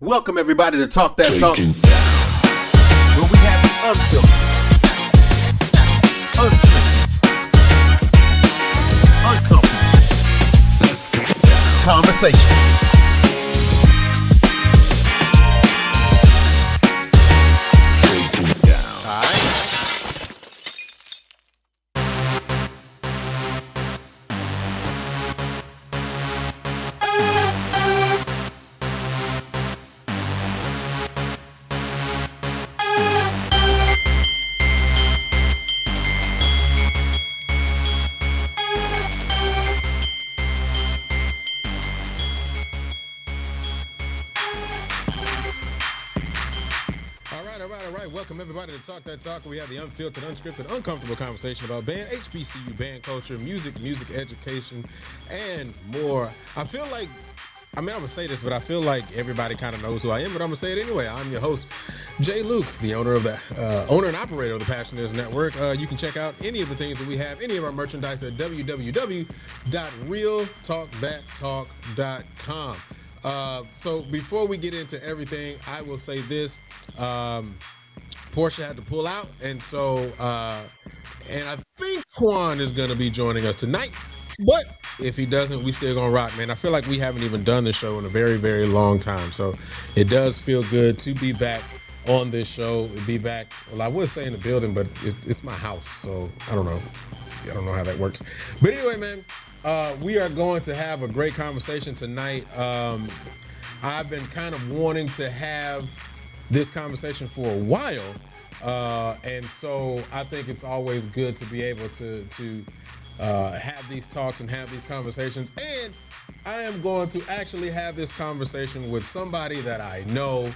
Welcome everybody to Talk That Talk, Taking where we have the unfiltered, unscripted, uncomfortable, Let's get down. conversation. Taking down. All right. All right. Welcome everybody to Talk That Talk. We have the unfiltered, unscripted, uncomfortable conversation about band, HBCU band culture, music education, and more. I'm gonna say this, but I feel like everybody kind of knows who I am, but I'm gonna say it anyway. I'm your host, Jay Luke, the owner and operator of the Passioners Network. You can check out any of the things that we have, any of our merchandise at www.realtalkthattalk.com. So before we get into everything, I will say this. Portia had to pull out, and I think Quan is going to be joining us tonight. But if he doesn't, we still gonna rock, man. I feel like we haven't even done this show in a very, very long time, so it does feel good to be back on this show. Be back. Well, I would say in the building, but it's my house, so I don't know how that works. But anyway, man, we are going to have a great conversation tonight. I've been kind of wanting to have this conversation for a while, and so I think it's always good to be able to have these talks and have these conversations. And I am going to actually have this conversation with somebody that I know,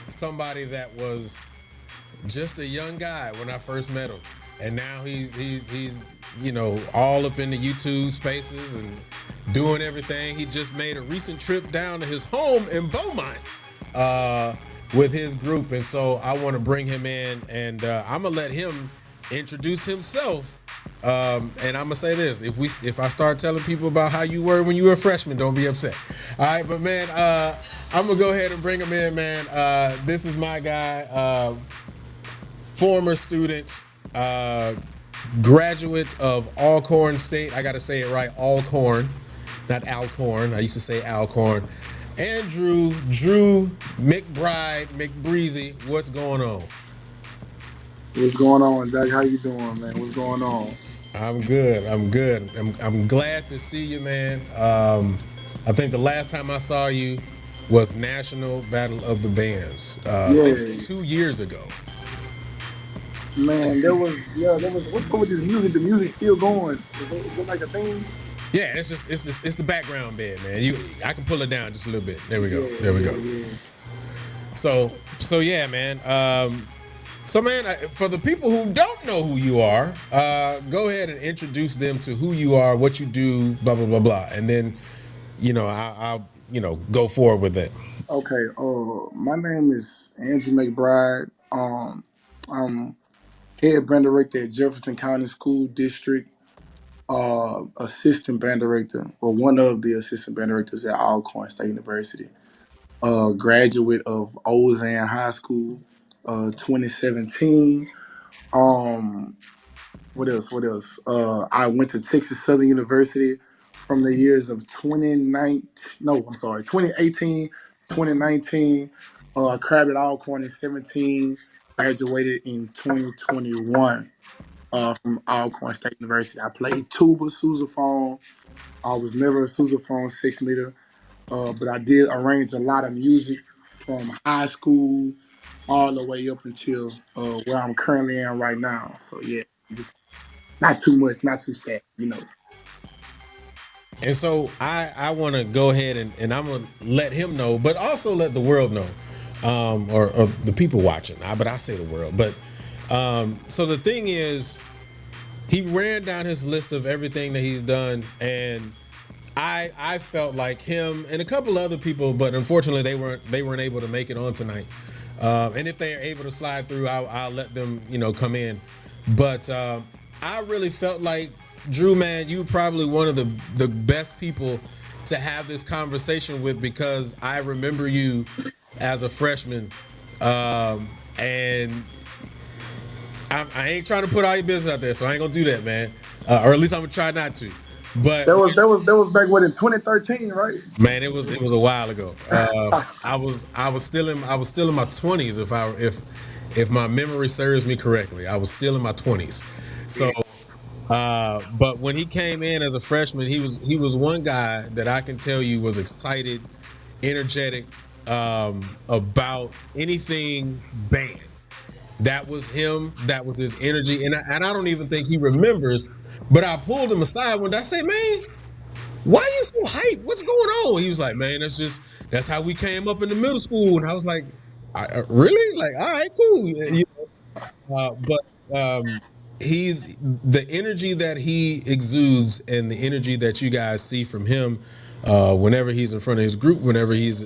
somebody that was just a young guy when I first met him, and now he's all up in the YouTube spaces and doing everything. He just made a recent trip down to his home in Beaumont with his group, and so I want to bring him in, and I'm gonna let him introduce himself. And I'm gonna say this: if I start telling people about how you were when you were a freshman, don't be upset. All right, but man, I'm gonna go ahead and bring him in, man. This is my guy, former student, graduate of Alcorn State. I gotta say it right, Alcorn, not Alcorn. I used to say Alcorn. Andrew Drew McBreezy, what's going on? What's going on, Doug? How you doing, man? What's going on? I'm good. I'm glad to see you, man. I think the last time I saw you was National Battle of the Bands. I think 2 years ago. Man, there was. What's up with this music? The music still going. Is it like a thing? Yeah, it's the background bed, man. I can pull it down just a little bit. There we go. Yeah. So yeah, man. So, man, for the people who don't know who you are, go ahead and introduce them to who you are, what you do, blah, blah, blah, blah. And then, I'll go forward with it. Okay. My name is Andrew McBride. I'm head band director at Jefferson County School District. Assistant band director, or one of the assistant band directors at Alcorn State University. Graduate of Ozan High School, 2017. What else? I went to Texas Southern University from the years of 2018, 2019. Crab at Alcorn in 17. Graduated in 2021 from Alcorn State University. I played tuba, sousaphone. I was never a sousaphone section leader, but I did arrange a lot of music from high school all the way up until where I'm currently in right now. So yeah, just not too much, not too sad, And so I want to go ahead and I'm going to let him know, but also let the world know, or the people watching. But I say the world. But so the thing is, he ran down his list of everything that he's done, and I felt like him and a couple other people, but unfortunately they weren't able to make it on tonight. And if they are able to slide through, I'll let them come in. But I really felt like, Drew, man, you were probably one of the best people to have this conversation with, because I remember you as a freshman, and I ain't trying to put all your business out there, so I ain't gonna do that, man. Or at least I'm gonna try not to. But That was back when in 2013, right? man, it was a while ago. I was still in my 20s, if my memory serves me correctly. I was still in my 20s. So but when he came in as a freshman, he was one guy that I can tell you was excited, energetic, about anything band. That was him. That was his energy, and I don't even think he remembers. But I pulled him aside one day. I say, "Man, why are you so hyped? What's going on?" He was like, "Man, that's how we came up in the middle school." And I was like, "Really? Like, all right, cool." But he's the energy that he exudes, and the energy that you guys see from him whenever he's in front of his group, whenever he's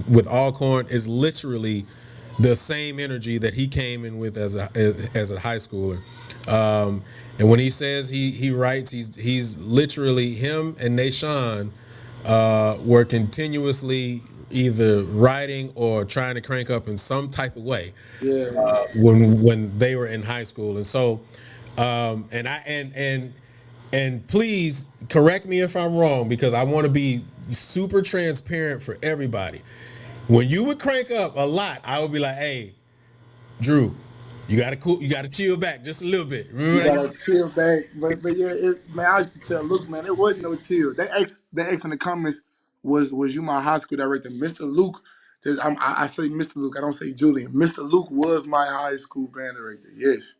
with Alcorn, is literally the same energy that he came in with as a high schooler. And when he says he writes, he's literally, him and Nashawn were continuously either writing or trying to crank up in some type of way Yeah. when they were in high school. And so and I and please correct me if I'm wrong, because I want to be super transparent for everybody. When you would crank up a lot, I would be like, "Hey, Drew, you gotta chill back just a little bit." You Remember gotta that? chill back, but yeah, man. I used to tell Luke, man, it wasn't no chill. They asked in the comments, was you my high school director, Mr. Luke? I say Mr. Luke, I don't say Julian. Mr. Luke was my high school band director. Yes.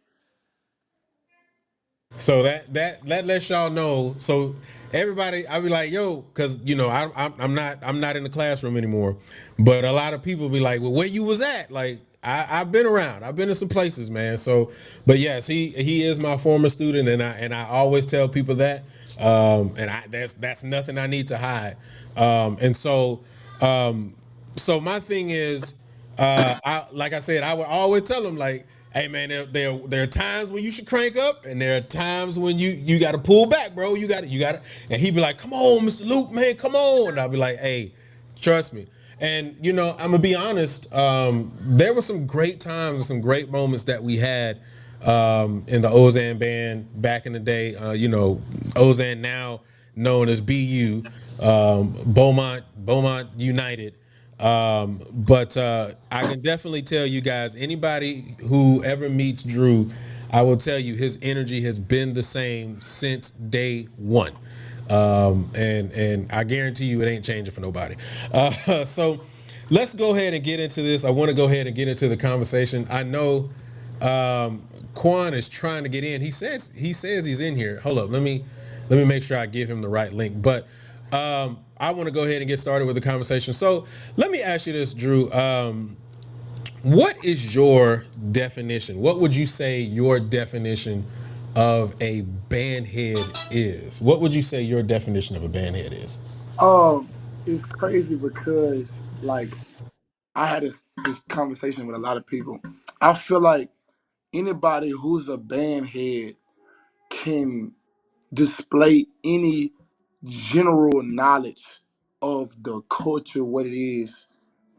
So that lets y'all know. So everybody, I be like, "Yo," because I'm not in the classroom anymore, but a lot of people be like, "Well, where you was at?" Like, I've been around. I've been in some places, man. So, but yes, he is my former student, and I always tell people that, and that's nothing I need to hide. And so, so my thing is, like I said, I would always tell them, like, "Hey, man, there are times when you should crank up, and there are times when you got to pull back, bro. You got to." And he'd be like, "Come on, Mr. Luke, man, come on." And I'll be like, "Hey, trust me." And I'm gonna be honest. There were some great times and some great moments that we had in the Ozan band back in the day. Ozan, now known as BU, Beaumont United. But I can definitely tell you guys, anybody who ever meets Drew, I will tell you his energy has been the same since day one. And I guarantee you it ain't changing for nobody. So let's go ahead and get into this. I want to go ahead and get into the conversation. I know Quan is trying to get in. He says he's in here. Hold up, let me make sure I give him the right link. But I want to go ahead and get started with the conversation. So let me ask you this, Drew. What is your definition? What would you say your definition of a bandhead is? What would you say your definition of a bandhead is? Um, it's crazy because like I had this conversation with a lot of people. I feel like anybody who's a band head can display any general knowledge of the culture, what it is,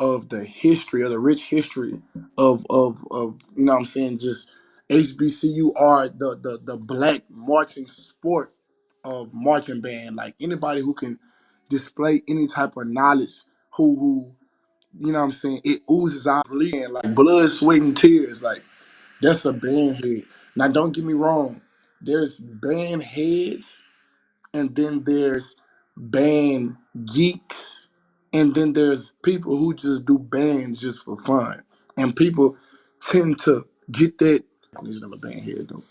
of the history, of the rich history of what I'm saying, just HBCU, the black marching sport of marching band. Like anybody who can display any type of knowledge, who what I'm saying, it oozes out bleeding like blood, sweat, and tears. Like that's a band head. Now don't get me wrong, there's band heads, and then there's band geeks, and then there's people who just do bands just for fun. And people tend to get that definition of a band head though.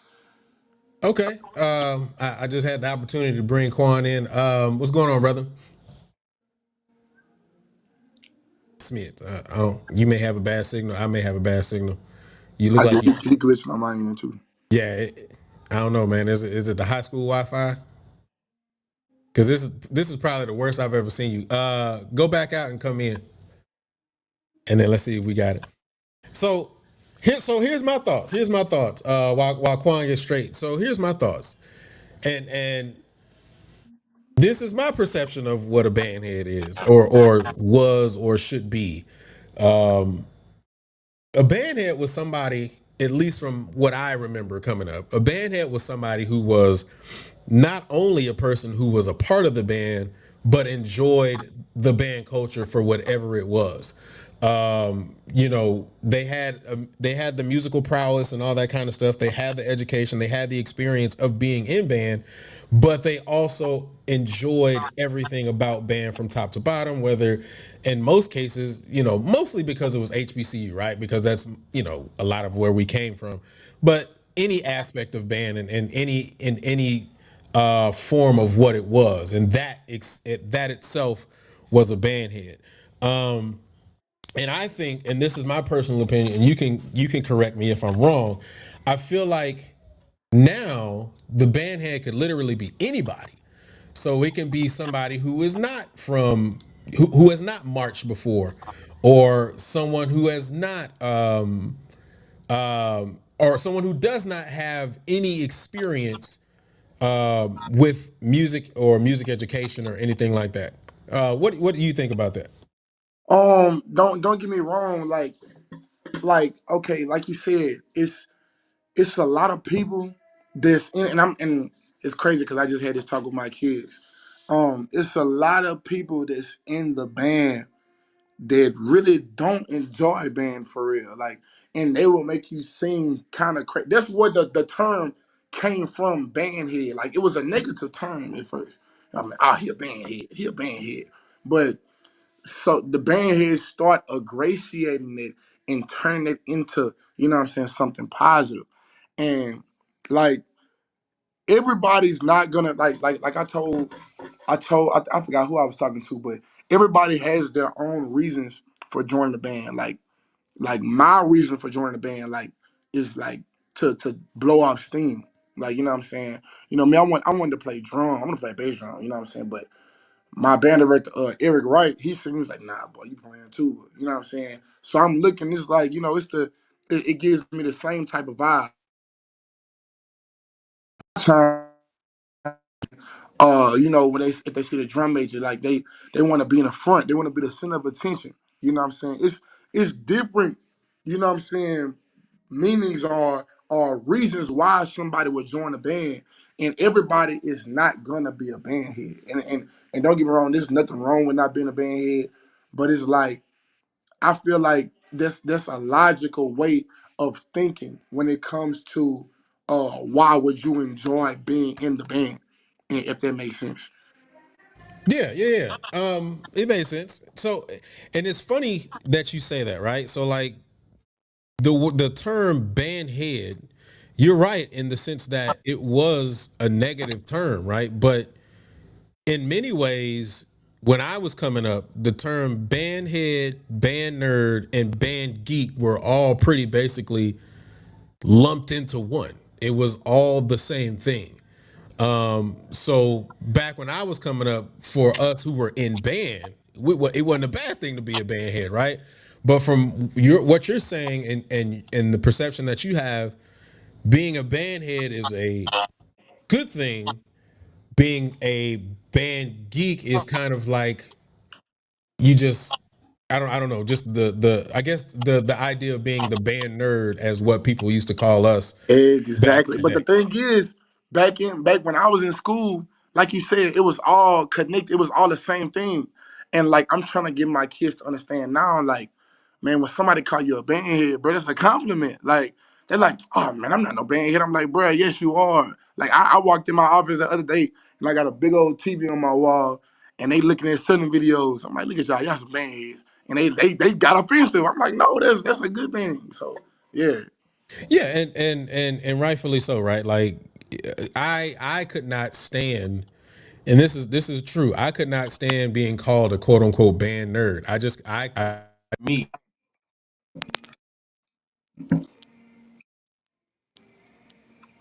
Okay. I just had the opportunity to bring Quan in. What's going on, brother? Smith. You may have a bad signal. I may have a bad signal. You look I like think you. he glitched my mind in too. Yeah. I don't know, man. Is it the high school Wi-Fi? Because this is probably the worst I've ever seen you. Go back out and come in, and then let's see if we got it. So here's my thoughts. Here's my thoughts. While Quan gets straight. So here's my thoughts. And This is my perception of what a bandhead is, or was, or should be. Um, a bandhead was somebody, at least from what I remember coming up, a bandhead was somebody who was not only a person who was a part of the band, but enjoyed the band culture for whatever it was. They had the musical prowess and all that kind of stuff. They had the education, they had the experience of being in band, but they also enjoyed everything about band from top to bottom, whether in most cases, mostly because it was HBCU, right? Because that's, a lot of where we came from. But any aspect of band, and any form of what it was, and that itself was a bandhead. And I think, and this is my personal opinion, and you can correct me if I'm wrong. I feel like now the bandhead could literally be anybody. So it can be somebody who is not from who has not marched before, or someone who has not or someone who does not have any experience with music or music education or anything like that. What do you think about that? Don't get me wrong. Like okay, like you said, it's a lot of people that's in, and it's crazy because I just had this talk with my kids. It's a lot of people that's in the band that really don't enjoy band for real. Like, and they will make you sing kind of crazy. That's where the term came from, bandhead. Like, it was a negative term at first. I mean, he a bandhead, he a bandhead. But so the bandheads start ingratiating it and turning it into, you know what I'm saying, something positive. And like everybody's not gonna like I forgot who I was talking to, but everybody has their own reasons for joining the band. Like my reason for joining the band is like to blow off steam. Like, you know what I'm saying? You know, me, I wanted to play drum. I want to play bass drum, you know what I'm saying? But my band director, Eric Wright, he was like, nah, boy, you playing tuba. You know what I'm saying? So I'm looking, it's like, it gives me the same type of vibe. When if they see the drum major, like they want to be in the front, they want to be the center of attention. You know what I'm saying? It's different. You know what I'm saying? Meanings are reasons why somebody would join a band, and everybody is not gonna be a band head. And don't get me wrong, there's nothing wrong with not being a band head, but it's like I feel like that's a logical way of thinking when it comes to why would you enjoy being in the band, if that makes sense. Yeah, yeah, yeah. It made sense. So, and it's funny that you say that, right? So, like the term bandhead, you're right in the sense that it was a negative term, right? But in many ways, when I was coming up, the term bandhead, band nerd, and band geek were all pretty basically lumped into one. It was all the same thing. So back when I was coming up, for us who were in band, it wasn't a bad thing to be a band head, right? But from what you're saying, and the perception that you have, being a band head is a good thing. Being a band geek is kind of like you just I don't know, just the I guess the idea of being the band nerd, as what people used to call us back in Exactly. the But the day. thing is, back when I was in school, like you said, it was all connected. It was all the same thing. And like I'm trying to get my kids to understand now, like, man, when somebody call you a bandhead, bro, that's a compliment. Like, they're like, oh man, I'm not no bandhead. I'm like, bro, yes you are. Like I walked in my office the other day and I got a big old TV on my wall and they looking at selling videos. I'm like, look at y'all some bandheads. And they got offensive. I'm like, no, that's a good thing. So yeah. Yeah, and rightfully so, right? Like I could not stand, and this is true. I could not stand being called a quote unquote band nerd. I me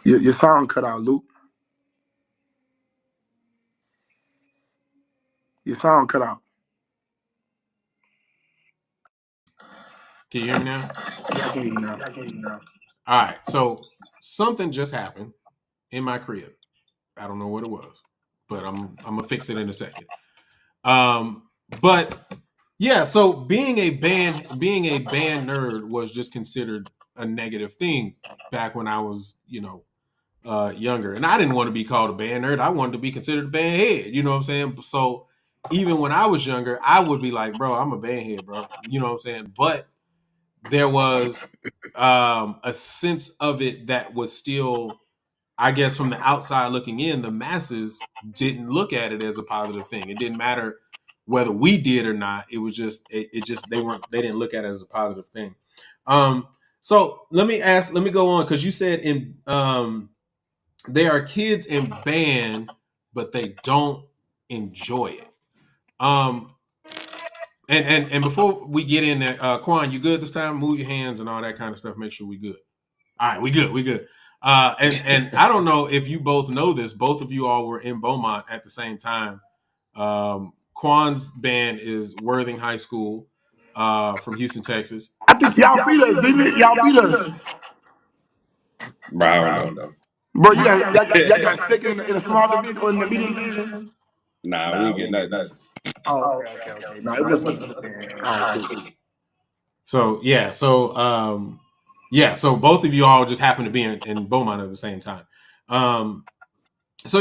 Your sound cut out, Luke. Your sound cut out. Can you hear me now? Yeah, I can hear you now. All right. So something just happened in my crib. I don't know what it was. but I'm gonna fix it in a second. But yeah, so being a band nerd was just considered a negative thing back when I was, younger. And I didn't want to be called a band nerd. I wanted to be considered a band head. You know what I'm saying? So even when I was younger, I would be like, bro, I'm a band head, bro. You know what I'm saying? But there was a sense of it that was still, I guess, from the outside looking in, the masses didn't look at it as a positive thing. It didn't matter whether we did or not. It was just, it just, they didn't look at it as a positive thing. So let me go on, because you said they are kids in band, but they don't enjoy it. Um, and before we get in there, Quan, you good this time? Move your hands and all that kind of stuff. Make sure we good. All right, we good. We good. And I don't know if you both know this. Both of you all were in Beaumont at the same time. Quan's band is Worthing High School from Houston, Texas. I think y'all beat us, didn't it? Y'all beat us. Bro, I don't know. Bro, y'all got second in a small division or in the medium division? Nah, we ain't get nothing. Oh, okay. No, it must have been. All right, cool. So both of you all just happen to be in Beaumont at the same time. So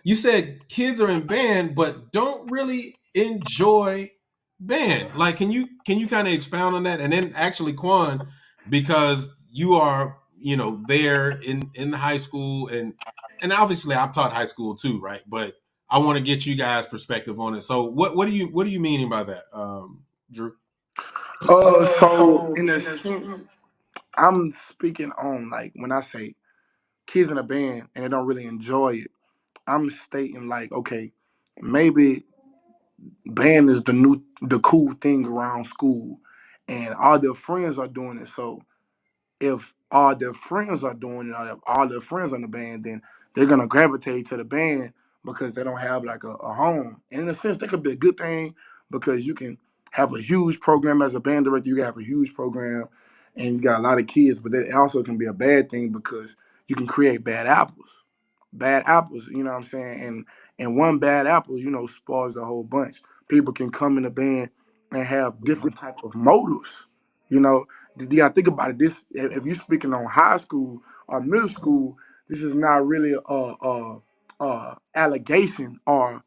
you said kids are in band but don't really enjoy band. Like, can you kind of expound on that? And then actually, Quan, because you are, there in the high school, and obviously I've taught high school too, right? But I want to get you guys' perspective on it. So what do you meaning by that, Drew? So in a sense, I'm speaking on like when I say kids in a band and they don't really enjoy it. I'm stating like, okay, maybe band is the cool thing around school, and all their friends are doing it. So if all their friends are doing it, or if all their friends are in the band, then they're gonna gravitate to the band because they don't have like a home. And in a sense, that could be a good thing because you can have a huge program as a band director. You can have a huge program, and you got a lot of kids. But that also can be a bad thing because you can create bad apples. Bad apples, you know what I'm saying? And one bad apple, spoils the whole bunch. People can come in the band and have different type of motives. You know, you gotta think about it. This, if you're speaking on high school or middle school, this is not really a allegation or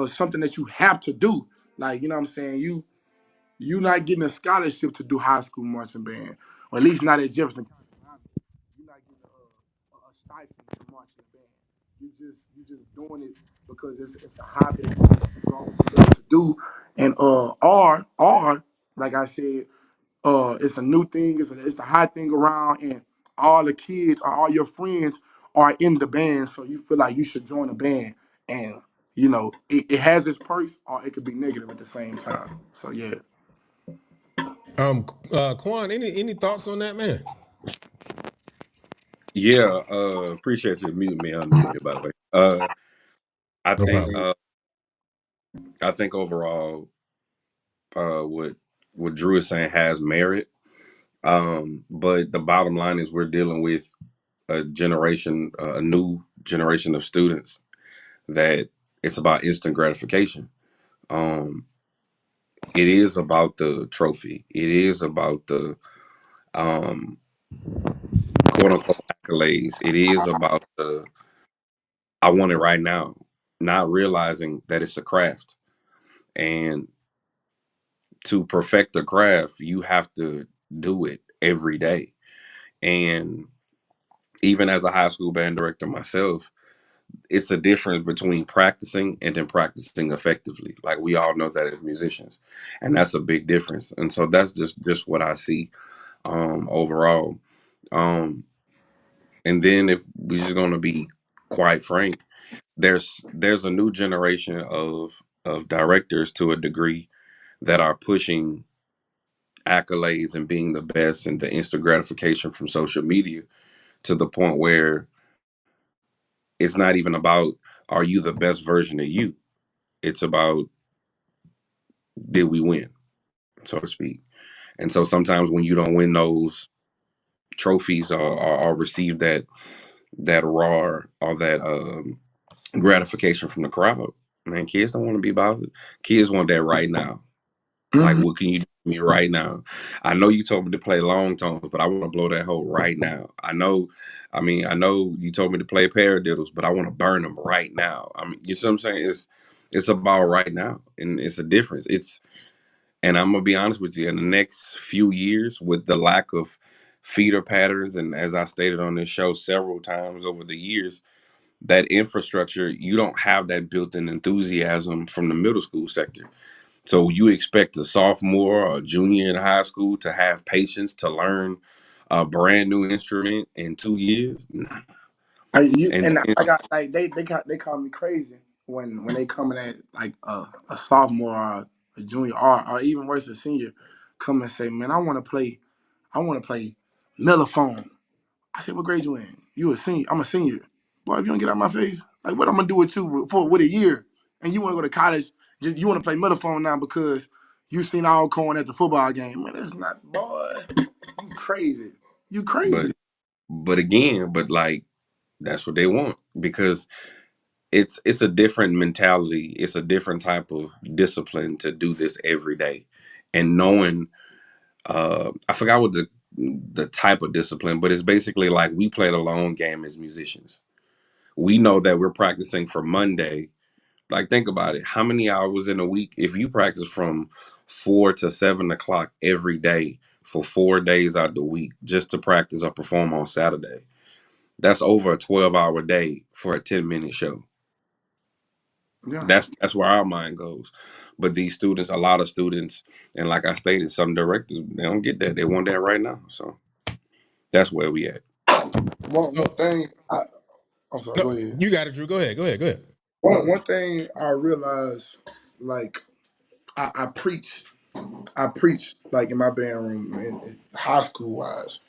something that you have to do. Like, you know what I'm saying? You not getting a scholarship to do high school marching band, or at least not at Jefferson County. You're not getting a stipend to march in the band. You just doing it because it's a hobby that you always love to do, and or like I said, it's a new thing. It's a hot thing around, and all the kids or all your friends are in the band, so you feel like you should join a band. And it has its perks, or it could be negative at the same time. So yeah. Quan, any thoughts on that, man? Yeah, appreciate you muting me, unmuting me, by the way. I No think problem. I think overall, what Drew is saying has merit. But the bottom line is we're dealing with a new generation of students that it's about instant gratification. Um, it is about the trophy. It is about the um, quote unquote accolades. It is about the I want it right now, not realizing that it's a craft. And to perfect the craft, you have to do it every day. And even as a high school band director myself, it's a difference between practicing and then practicing effectively. Like we all know that as musicians, and that's a big difference. And so that's just what I see overall. Um, and then if we're just going to be quite frank, there's a new generation of directors to a degree that are pushing accolades and being the best and the instant gratification from social media to the point where it's not even about are you the best version of you. It's about did we win, so to speak. And so sometimes when you don't win those trophies or receive that raw or that gratification from the crowd. Man, kids don't want to be bothered. Kids want that right now. Like, Mhm. what can you do for me right now? I know you told me to play long tones, but I want to blow that hole right now. I know you told me to play paradiddles, but I want to burn them right now. I mean, you see what I'm saying? It's about right now, and it's a difference. And I'm gonna be honest with you, in the next few years, with the lack of feeder patterns, and as I stated on this show several times over the years, that infrastructure, you don't have that built-in enthusiasm from the middle school sector. So you expect a sophomore or junior in high school to have patience to learn a brand new instrument in 2 years? Nah. And then, I got like they call me crazy when they coming at like a sophomore or a junior or even worse a senior come and say, man, I want to play mellophone. I said, what grade you in? You a senior? I'm a senior. Boy, if you don't get out my face, like what I'm gonna do with you with a year, and you want to go to college, just you want to play mellophone now because you seen all corn at the football game. Man, that's not, boy. You crazy. You but crazy. but like that's what they want because it's a different mentality. It's a different type of discipline to do this every day, and knowing I forgot what the type of discipline, but it's basically like we play the long game as musicians. We know that we're practicing for Monday. Like, think about it. How many hours in a week? If you practice from 4 to 7 o'clock every day for 4 days out the week just to practice or perform on Saturday, that's over a 12-hour day for a 10-minute show. Yeah. That's where our mind goes. But these students, a lot of students, and like I stated, some directors, they don't get that. They want that right now. So that's where we at. So One thing I'm sorry, no, go ahead. you got it, Drew. Go ahead. Go ahead. Go ahead. One thing I realized, like I preach, like in my band room, in high school wise,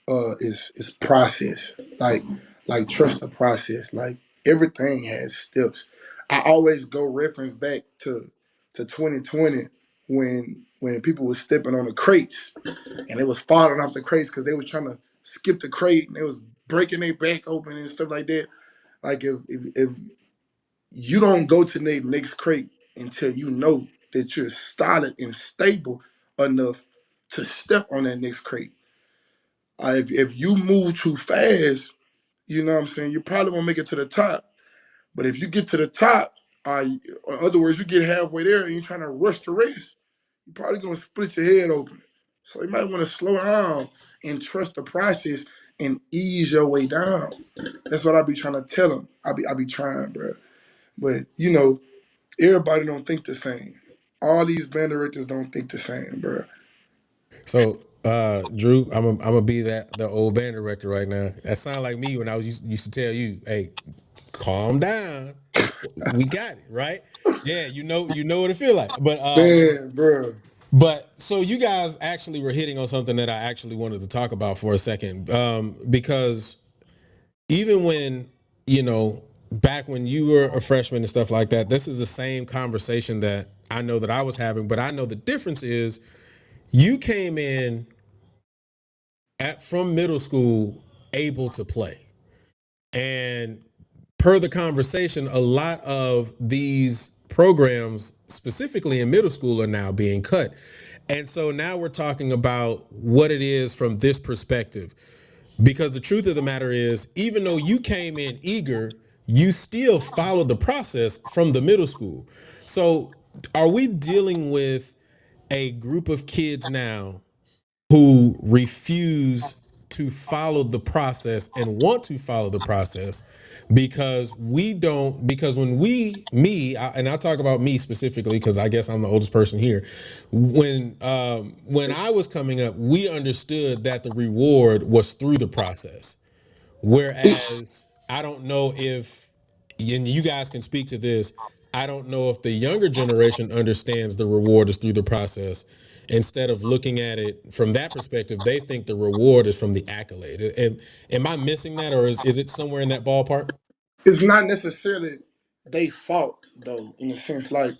is process. Like trust the process. Like everything has steps. I always go reference back to 2020 when people was stepping on the crates and it was falling off the crates because they was trying to skip the crate and it was breaking their back open and stuff like that. Like if you don't go to the next crate until you know that you're solid and stable enough to step on that next crate. If you move too fast, you know what I'm saying, you probably won't make it to the top. But if you get to the top, in other words, you get halfway there and you're trying to rush the race, you're probably gonna split your head open. So you might want to slow down and trust the process and ease your way down. That's what I be trying to tell them. I be trying, bro. But everybody don't think the same. All these band directors don't think the same, bro. So, Drew, I'm gonna be the old band director right now. That sound like me when I was used to tell you, "Hey, calm down. We got it, right?" Yeah, you know what it feel like. Man, bro. But so you guys actually were hitting on something that I actually wanted to talk about for a second, because even when back when you were a freshman and stuff like that, this is the same conversation that I know that I was having. But I know the difference is you came in from middle school able to play. And per the conversation, a lot of these programs, specifically in middle school, are now being cut. And so now we're talking about what it is from this perspective. Because the truth of the matter is, even though you came in eager, you still followed the process from the middle school. So are we dealing with a group of kids now who refuse to follow the process and want to follow the process because we don't, because when and I'll talk about me specifically because I guess I'm the oldest person here. When I was coming up, we understood that the reward was through the process. Whereas I don't know if, and you guys can speak to this, I don't know if the younger generation understands the reward is through the process. Instead of looking at it from that perspective, they think the reward is from the accolade. Am I missing that, or is it somewhere in that ballpark? It's not necessarily they fault though, in a sense. Like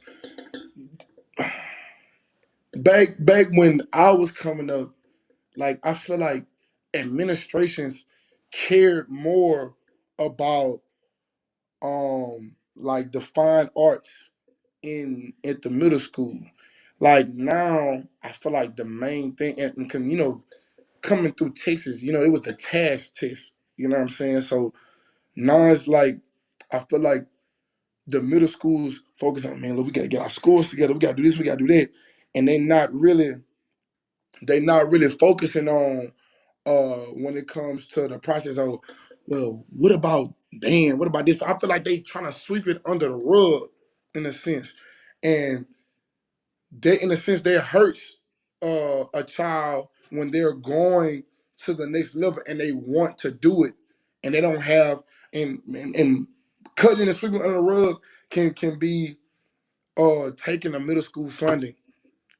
back when I was coming up, like I feel like administrations cared more about like the fine arts in at the middle school. Like now, I feel like the main thing, and coming through Texas, it was the task test. You know what I'm saying? So now it's like I feel like the middle schools focus on, man, look, we gotta get our scores together, we gotta do this, we gotta do that. And they not really focusing on when it comes to the process of, well, what about band? What about this? I feel like they trying to sweep it under the rug in a sense. And in a sense, that hurts a child when they're going to the next level and they want to do it and they don't have and cutting and sweeping under the rug can be taking the middle school funding,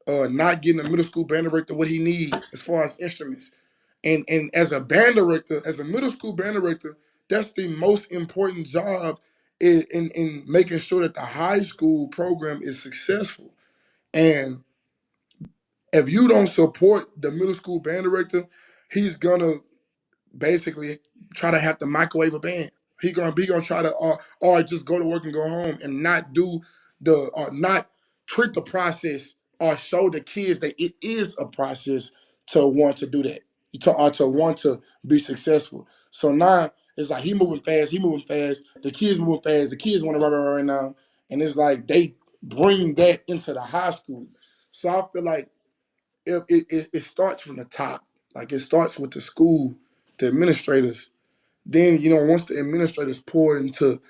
not getting a middle school band director what he needs as far as instruments. And as a band director, as a middle school band director, that's the most important job in making sure that the high school program is successful. And if you don't support the middle school band director, he's gonna basically try to have to microwave a band. He gonna try to or just go to work and go home and not do the or not treat the process or show the kids that it is a process to want to do that. To want to be successful. So now it's like he moving fast, the kids moving fast, the kids want to run right now. And it's like they bring that into the high school. So I feel like it starts from the top. Like it starts with the school, the administrators. Then once the administrators pour into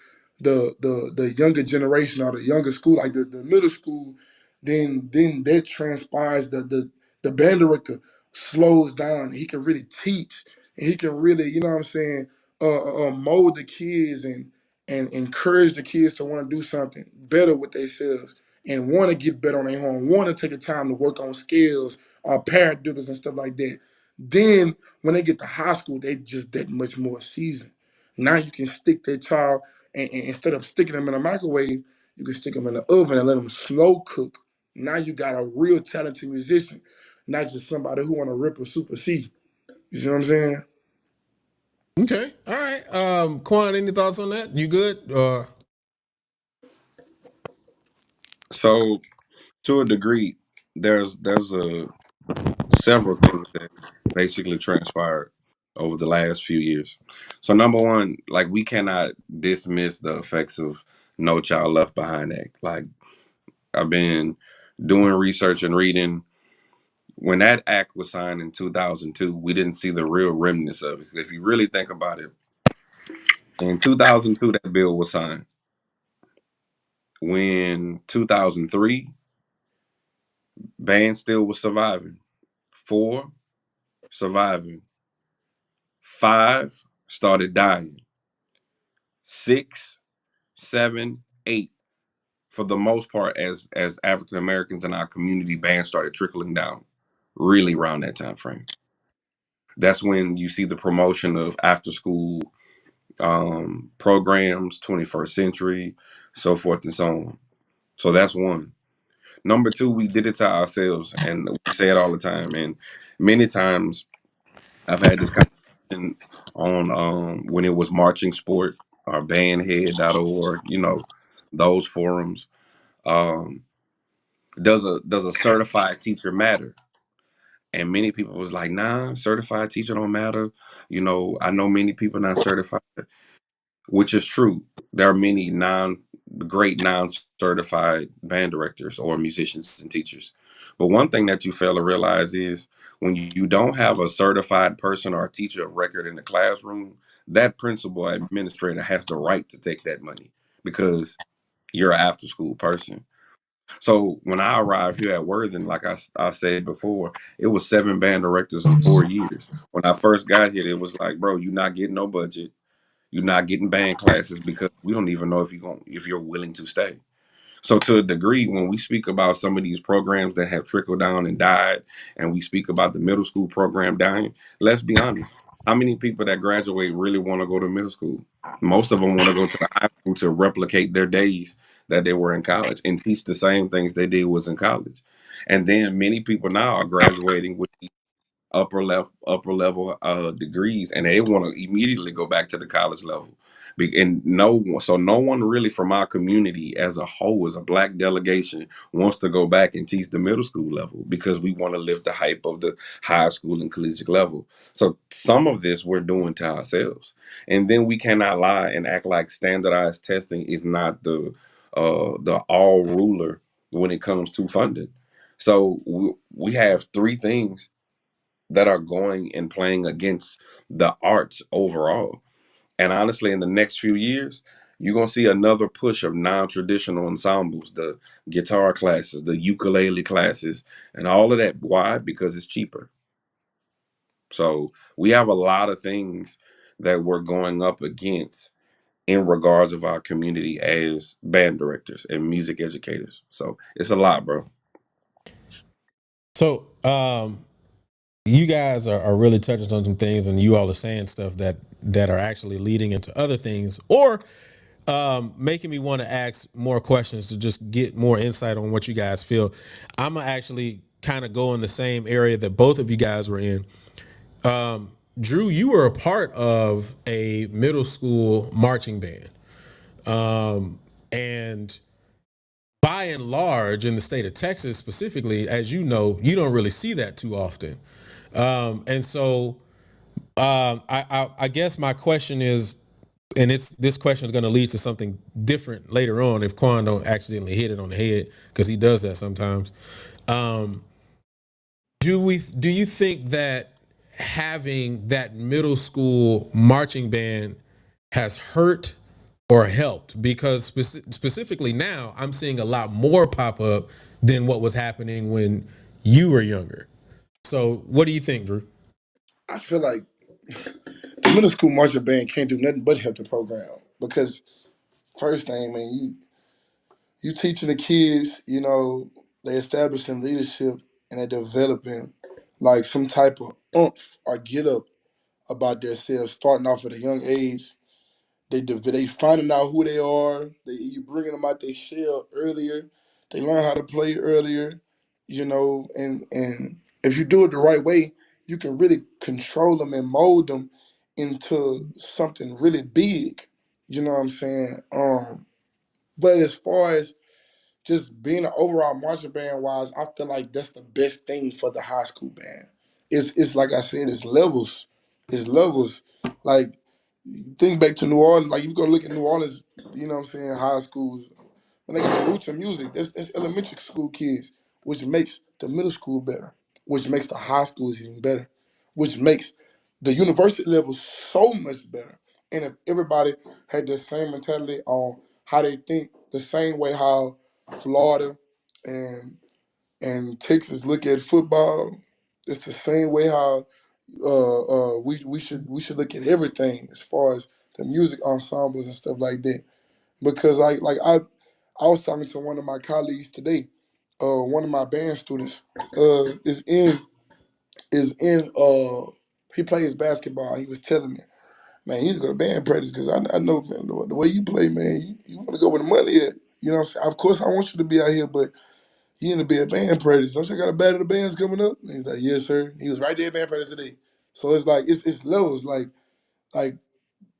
the younger generation or the younger school, like the middle school, then that transpires the band director slows down. He can really teach and he can really, you know what I'm saying, mold the kids and encourage the kids to want to do something better with themselves and want to get better on their home, want to take the time to work on skills or paradiddles and stuff like that. Then when they get to high school, they just that much more seasoned. Now you can stick that child, and instead of sticking them in a microwave, you can stick them in the oven and let them slow cook. Now you got a real talented musician, not just somebody who want to rip a super C. You see what I'm saying? Okay. All right. Quan, any thoughts on that? You good? So to a degree, there's a several things that basically transpired over the last few years. So number one, like we cannot dismiss the effects of No Child Left Behind Act. Like I've been doing research and reading. When that act was signed in 2002, we didn't see the real remnants of it. If you really think about it, in 2002, that bill was signed. When 2003, band still was surviving. Four, surviving. Five, started dying. Six, seven, eight, for the most part, as African Americans in our community, bands started trickling down. Really around that time frame. That's when you see the promotion of after school programs, 21st century, so forth and so on. So that's one. Number two, we did it to ourselves, and we say it all the time. And many times, I've had this conversation on when it was marching sport or bandhead.org, those forums. Um, does a certified teacher matter? And many people was like, nah, certified teacher don't matter. I know many people not certified, which is true. There are many great non-certified band directors or musicians and teachers. But one thing that you fail to realize is when you don't have a certified person or a teacher of record in the classroom, that principal or administrator has the right to take that money because you're an after school person. So when I arrived here at Worthing, like I said before, it was 7 band directors in 4 years. When I first got here, it was like, bro, you're not getting no budget. You're not getting band classes because we don't even know if you're willing to stay. So to a degree, when we speak about some of these programs that have trickled down and died, and we speak about the middle school program dying, let's be honest. How many people that graduate really want to go to middle school? Most of them want to go to the high school to replicate their days that they were in college and teach the same things they did was in college. And then many people now are graduating with upper level degrees, and they want to immediately go back to the college level And no one really from our community as a whole, as a black delegation, wants to go back and teach the middle school level because we want to lift the hype of the high school and collegiate level. So some of this we're doing to ourselves, and then we cannot lie and act like standardized testing is not the all ruler when it comes to funding. So we have three things that are going and playing against the arts overall. And honestly, in the next few years, you're gonna see another push of non-traditional ensembles, the guitar classes, the ukulele classes, and all of that. Why? Because it's cheaper. So we have a lot of things that we're going up against in regards of our community as band directors and music educators. So it's a lot, bro. So, you guys are really touching on some things, and you all are saying stuff that are actually leading into other things, or making me want to ask more questions to just get more insight on what you guys feel. I'm gonna actually kind of go in the same area that both of you guys were in. Drew, you were a part of a middle school marching band, and by and large, in the state of Texas specifically, as you know, you don't really see that too often. And so, I guess my question is, and this question is going to lead to something different later on if Quan don't accidentally hit it on the head, because he does that sometimes. Um, do you think that having that middle school marching band has hurt or helped? Because specifically now, I'm seeing a lot more pop up than what was happening when you were younger. So, what do you think, Drew? I feel like the middle school marching band can't do nothing but help the program because first thing, man, you teaching the kids, they establishing leadership and they're developing like some type of oomph or get up about themselves, starting off at a young age. They finding out who they are. You bringing them out their shell earlier. They learn how to play earlier, and if you do it the right way, you can really control them and mold them into something really big. You know what I'm saying? But as far as just being an overall marching band wise, I feel like that's the best thing for the high school band. It's like I said, it's levels. It's levels. Like think back to New Orleans, like you go look at New Orleans, high schools. When they got the roots of music, that's elementary school kids, which makes the middle school better, which makes the high schools even better, which makes the university level so much better. And if everybody had the same mentality on how they think, the same way how Florida and Texas look at football, it's the same way how we should look at everything as far as the music ensembles and stuff like that. Because I was talking to one of my colleagues today. One of my band students is in he plays basketball. He was telling me, man, you need to go to band practice because I know, man, the way you play, man, you want to go where the money at. You know what I'm saying? Of course, I want you to be out here, but you need to be at band practice. Don't you got a battle of the bands coming up? And he's like, yes, sir. He was right there at band practice today. So it's like it's levels. Like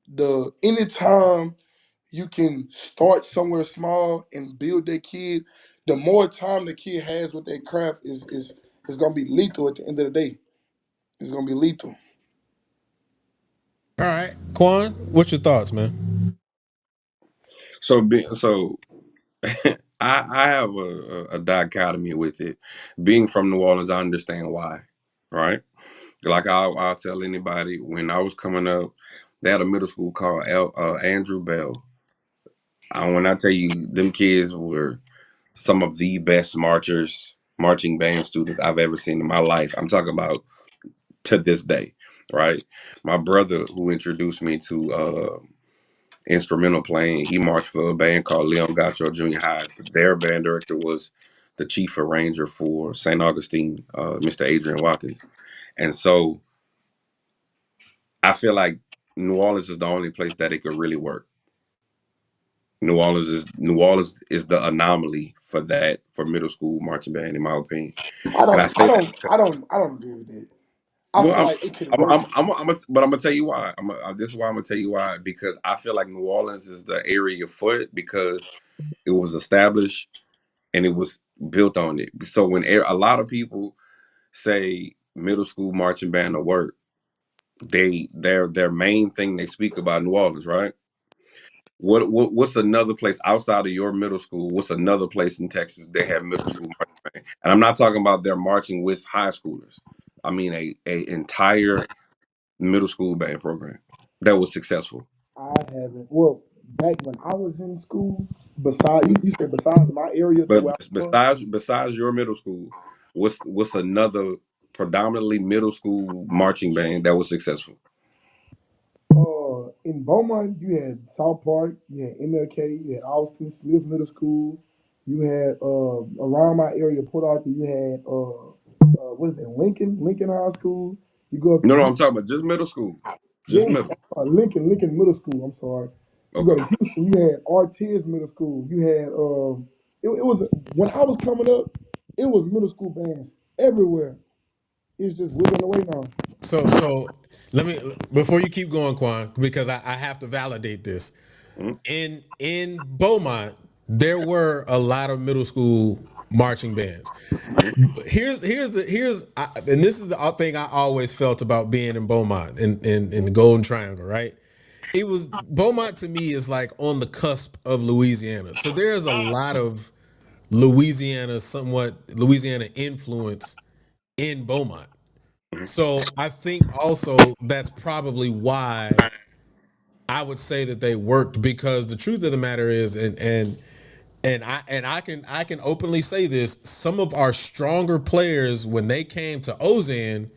the anytime you can start somewhere small and build that kid, the more time the kid has with that craft is gonna be lethal at the end of the day. It's gonna be lethal. All right, Quan, what's your thoughts, man? So I have a dichotomy with it. Being from New Orleans, I understand why, right? Like I'll tell anybody when I was coming up, they had a middle school called Andrew Bell. When I tell you, them kids were some of the best marching band students I've ever seen in my life. I'm talking about to this day, right? My brother, who introduced me to instrumental playing, he marched for a band called Leon Gacho Junior High. Their band director was the chief arranger for St. Augustine, Mr. Adrian Watkins. And so I feel like New Orleans is the only place that it could really work. New Orleans is the anomaly for that for middle school marching band, in my opinion. I And I don't I say that don't I don't I don't agree with that. I Well, feel like it could work. but I'm gonna tell you why. This is why I'm gonna tell you why, because I feel like New Orleans is the area for it because it was established and it was built on it. So when a lot of people say middle school marching band or work, their main thing they speak about New Orleans, right? What's another place outside of your middle school? What's another place in Texas they have middle school marching band? And I'm not talking about they're marching with high schoolers. I mean a entire middle school band program that was successful. I haven't. Well, back when I was in school, besides you said besides my area to But where I was. besides your middle school, what's another predominantly middle school marching band that was successful? In Beaumont, you had South Park, you had MLK, you had Austin Smith Middle School, you had around my area, Port Arthur, you had what is it, Lincoln High School. You go up to No, no, I'm Houston, talking about just middle school, just yeah, middle. Lincoln Middle School. I'm sorry. You go Okay, to Houston, you had Ortiz Middle School. You had it was when I was coming up, it was middle school bands everywhere. It's just withering away now. So let me, before you keep going, Quan, because I have to validate this. mhm, In Beaumont, there were a lot of middle school marching bands. mhm, And this is the thing I always felt about being in Beaumont in the Golden Triangle, right? It was Beaumont to me is like on the cusp of Louisiana. So there's a lot of somewhat Louisiana influence in Beaumont. mhm. So I think also that's probably why I would say that they worked, because the truth of the matter is, and I can openly say this, some of our stronger players when they came to Ozan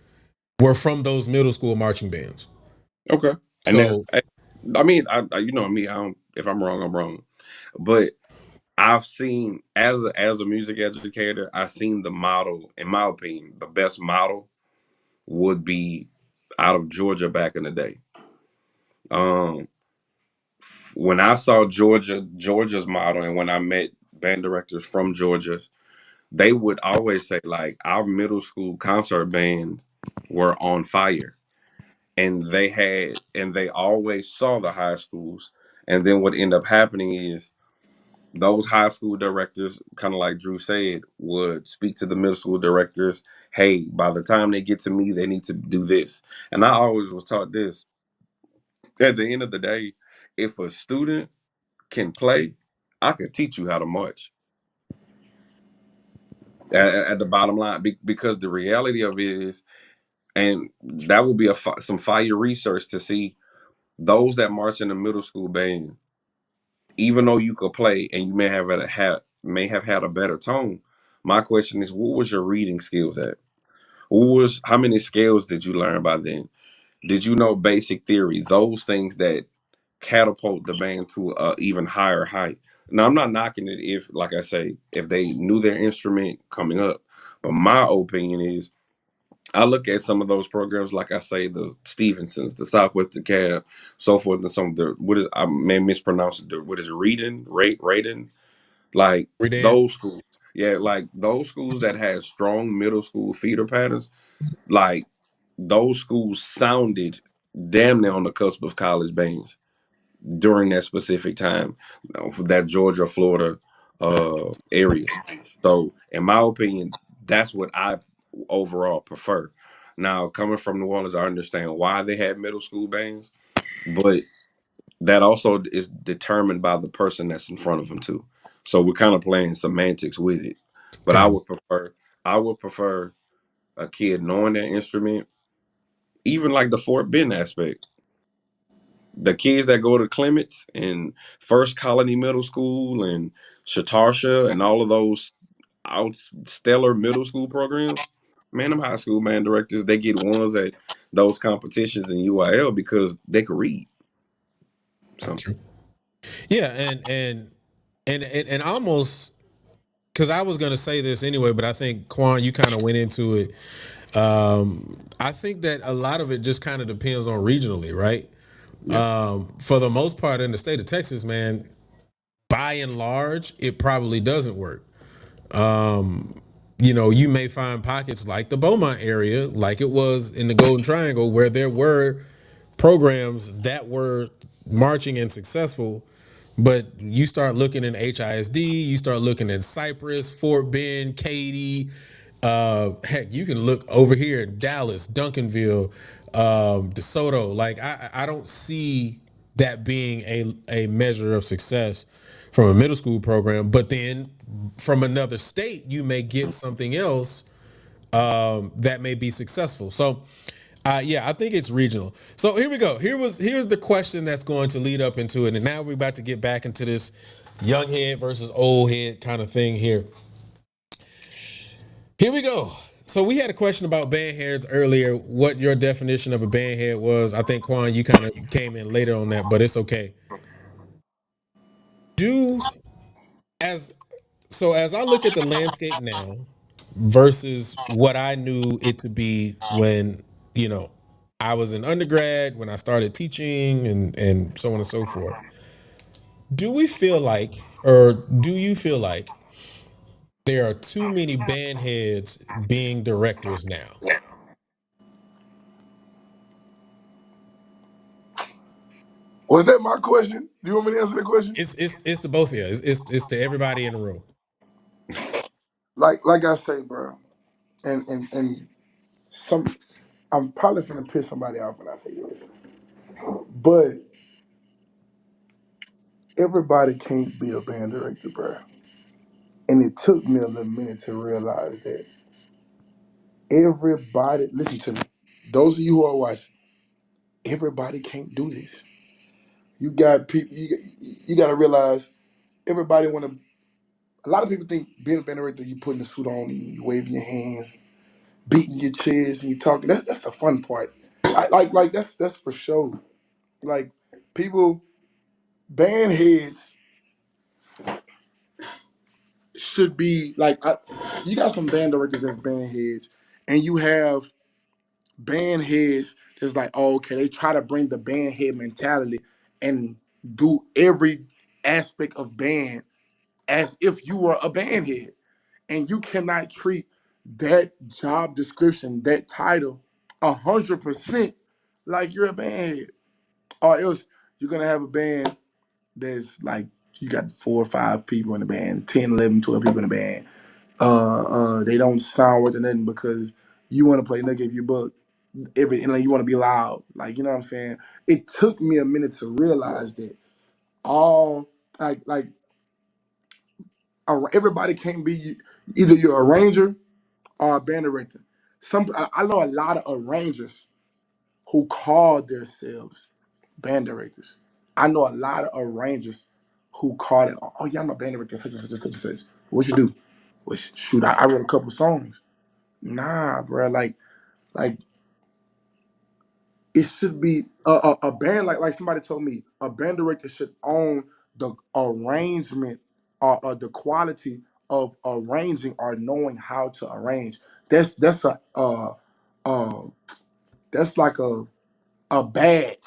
were from those middle school marching bands. Okay, and that's. So I mean, you know me. I don't. If I'm wrong, I'm wrong. But I've seen as a music educator, I've seen the model. In my opinion, the best model would be out of Georgia back in the day. Um, when I saw Georgia's model, and when I met band directors from Georgia, they would always say like our middle school concert band were on fire, and they always saw the high schools, and then what ended up happening is those high school directors, kind of like Drew said, would speak to the middle school directors. Hey, by the time they get to me, they need to do this. And I always was taught this. At the end of the day, if a student can play, I could teach you how to march. At the bottom line, because the reality of it is, and that would be some fire research to see those that march in the middle school band, even though you could play and you may have had a better tone. My question is, what was your reading skills at? How many scales did you learn by then? Did you know basic theory? Those things that catapult the band to a even higher height. Now, I'm not knocking it if, like I say, if they knew their instrument coming up. But my opinion is, I look at some of those programs, like I say, the Stevensons, the Southwest DeKalb, so forth, and some of the what is I may mispronounce it. What is it, Raiden, like Redan. those schools. Yeah, like those schools that had strong middle school feeder patterns, like those schools sounded damn near on the cusp of college bands during that specific time, for that Georgia, Florida areas. So, in my opinion, that's what I overall prefer. Now, coming from New Orleans, I understand why they had middle school bands, but that also is determined by the person that's in front of them too. So we're kind of playing semantics with it. But Got I would prefer a kid knowing their instrument, even like the Fort Bend aspect. The kids that go to Clements and First Colony Middle School and Shatarsha and all of those out stellar middle school programs, man, them high school band directors, they get ones at those competitions in UIL because they could read. So you. Yeah, and almost, because I was gonna say this anyway, but I think Quan, you kind of went into it. I think that a lot of it just kind of depends on regionally, right? yeah. For the most part, in the state of Texas, man, by and large, it probably doesn't work. you may find pockets like the Beaumont area, like it was in the Golden Triangle, where there were programs that were marching and successful. But you start looking in HISD, you start looking in Cypress, Fort Bend, Katy. Heck, you can look over here in Dallas, Duncanville, DeSoto. Like I don't see that being a measure of success from a middle school program. But then from another state, you may get something else that may be successful. So yeah, I think it's regional. So here we go. Here's the question that's going to lead up into it. And now we're about to get back into this young head versus old head kind of thing here. Here we go. So we had a question about bandheads earlier, what your definition of a bandhead was. I think Quan, you kind of came in later on that, but it's okay. Do as as I look at the landscape now versus what I knew it to be when, you know, I was an undergrad, when I started teaching and so on and so forth. Do we feel like, or do you feel like there are too many band heads being directors now? Was that my question? Do you want me to answer that question? It's to both of you. It's to everybody in the room. Like I say, bro, and some I'm probably gonna piss somebody off when I say this, but everybody can't be a band director, bro. And it took me a little minute to realize that everybody, listen to me, those of you who are watching, everybody can't do this. You got people. You got to realize everybody want to. A lot of people think being a band director, you putting the suit on and you waving your hands, beating your chest, and you talking. That's the fun part. Like that's for sure. Like people, band heads should be like. You got some band directors that's band heads, and you have band heads that's like, oh, okay, they try to bring the band head mentality and do every aspect of band as if you were a band head. And you cannot treat that job description, that title, 100% like you're a band head. Or else you're gonna have a band that's like you got 4 or 5 people in the band, 10, 11, 12 people in the band. They don't sound worth nothing because you want to play, and they give you a buck. And like you want to be loud, like you know what I'm saying. It took me a minute to realize that all like everybody can't be either you're a arranger or a band director. I know a lot of arrangers who call themselves band directors. I know a lot of arrangers who call it, oh yeah, I'm a band director, such and such and such and such. What you do? Well, shoot, I wrote a couple songs. Nah, bro, like it should be a band like somebody told me a band director should own the arrangement or the quality of arranging or knowing how to arrange. That's a uh that's like a badge.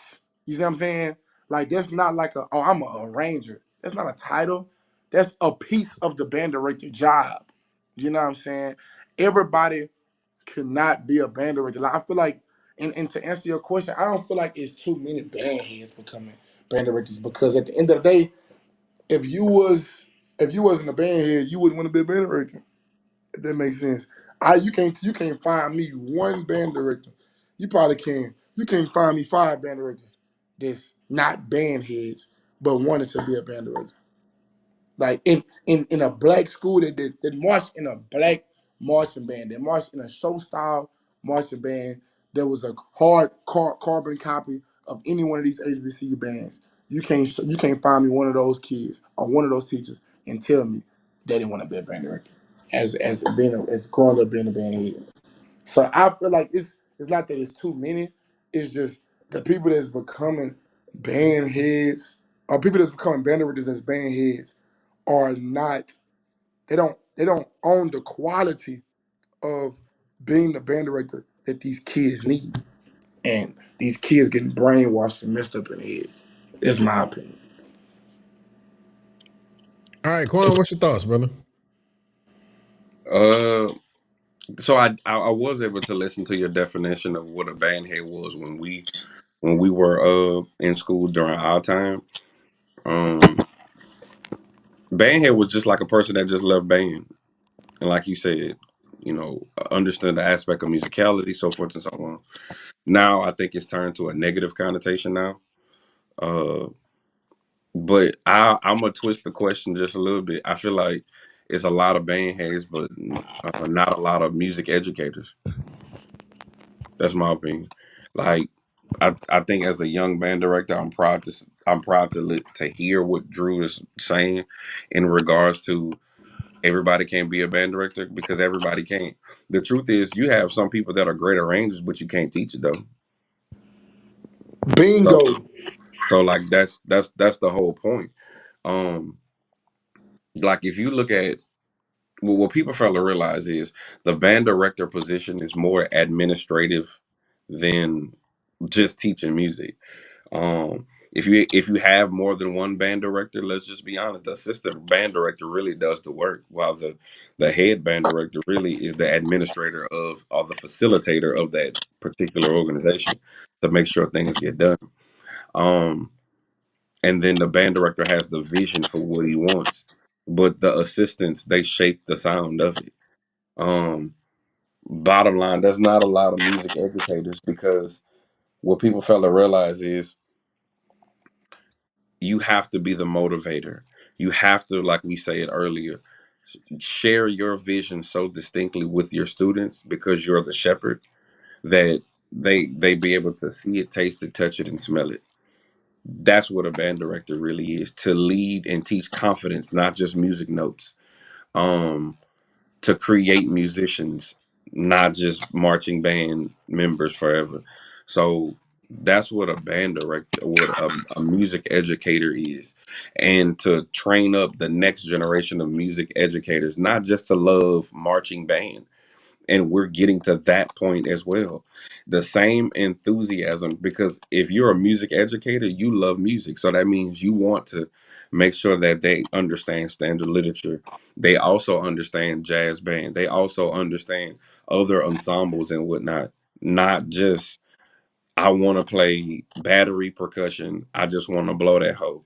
You see what I'm saying? Like that's not like oh I'm an arranger. That's not a title. That's a piece of the band director job. You know what I'm saying? Everybody cannot be a band director. Like, I feel like, and to answer your question, I don't feel like it's too many band heads becoming band directors because at the end of the day, if you wasn't a band head, you wouldn't want to be a band director. If that makes sense. You can't find me one band director. You probably can. You can't find me 5 band directors that's not band heads but wanted to be a band director. Like in a black school that marched in a black marching band, that marched in a show style marching band. There was a hard carbon copy of any one of these HBCU bands. You can't find me one of those kids or one of those teachers and tell me they didn't want to be a band director as growing up being a band head. So I feel like it's not that it's too many. It's just the people that's becoming band heads or people that's becoming band directors as band heads are not they don't own the quality of being the band director that these kids need. And these kids getting brainwashed and messed up in the head. That's my opinion. All right, Quan, what's your thoughts, brother? Uh, so I was able to listen to your definition of what a bandhead was when we were in school during our time. Um, bandhead was just like a person that just loved band, and like you said, understood the aspect of musicality, so forth and so on. Now I think it's turned to a negative connotation now. Uh, but I'm gonna twist the question just a little bit. I feel like it's a lot of band heads, but not a lot of music educators. That's my opinion. Like, I think as a young band director, I'm proud to hear what Drew is saying in regards to everybody can't be a band director because everybody can't. The truth is, you have some people that are great arrangers, but you can't teach it though. So, Bingo. so like that's the whole point. Um, like if you look at what people fail to realize is the band director position is more administrative than just teaching music. If you have more than one band director, let's just be honest, the assistant band director really does the work, while the head band director really is the administrator of or the facilitator of that particular organization to make sure things get done. Um, and then the band director has the vision for what he wants, but the assistants they shape the sound of it. Um, Bottom line, there's not a lot of music educators because what people fail to realize is you have to be the motivator. You have to, like we said earlier, share your vision so distinctly with your students because you're the shepherd that they be able to see it, taste it, touch it, and smell it. That's what a band director really is, to lead and teach confidence, not just music notes. Um, to create musicians, not just marching band members forever. So that's what a band director, what a music educator is, and to train up the next generation of music educators, not just to love marching band, and we're getting to that point as well. The same enthusiasm, because if you're a music educator, you love music. So that means you want to make sure that they understand standard literature. They also understand jazz band. They also understand other ensembles and whatnot. Not just, I want to play battery percussion. I just want to blow that hoe.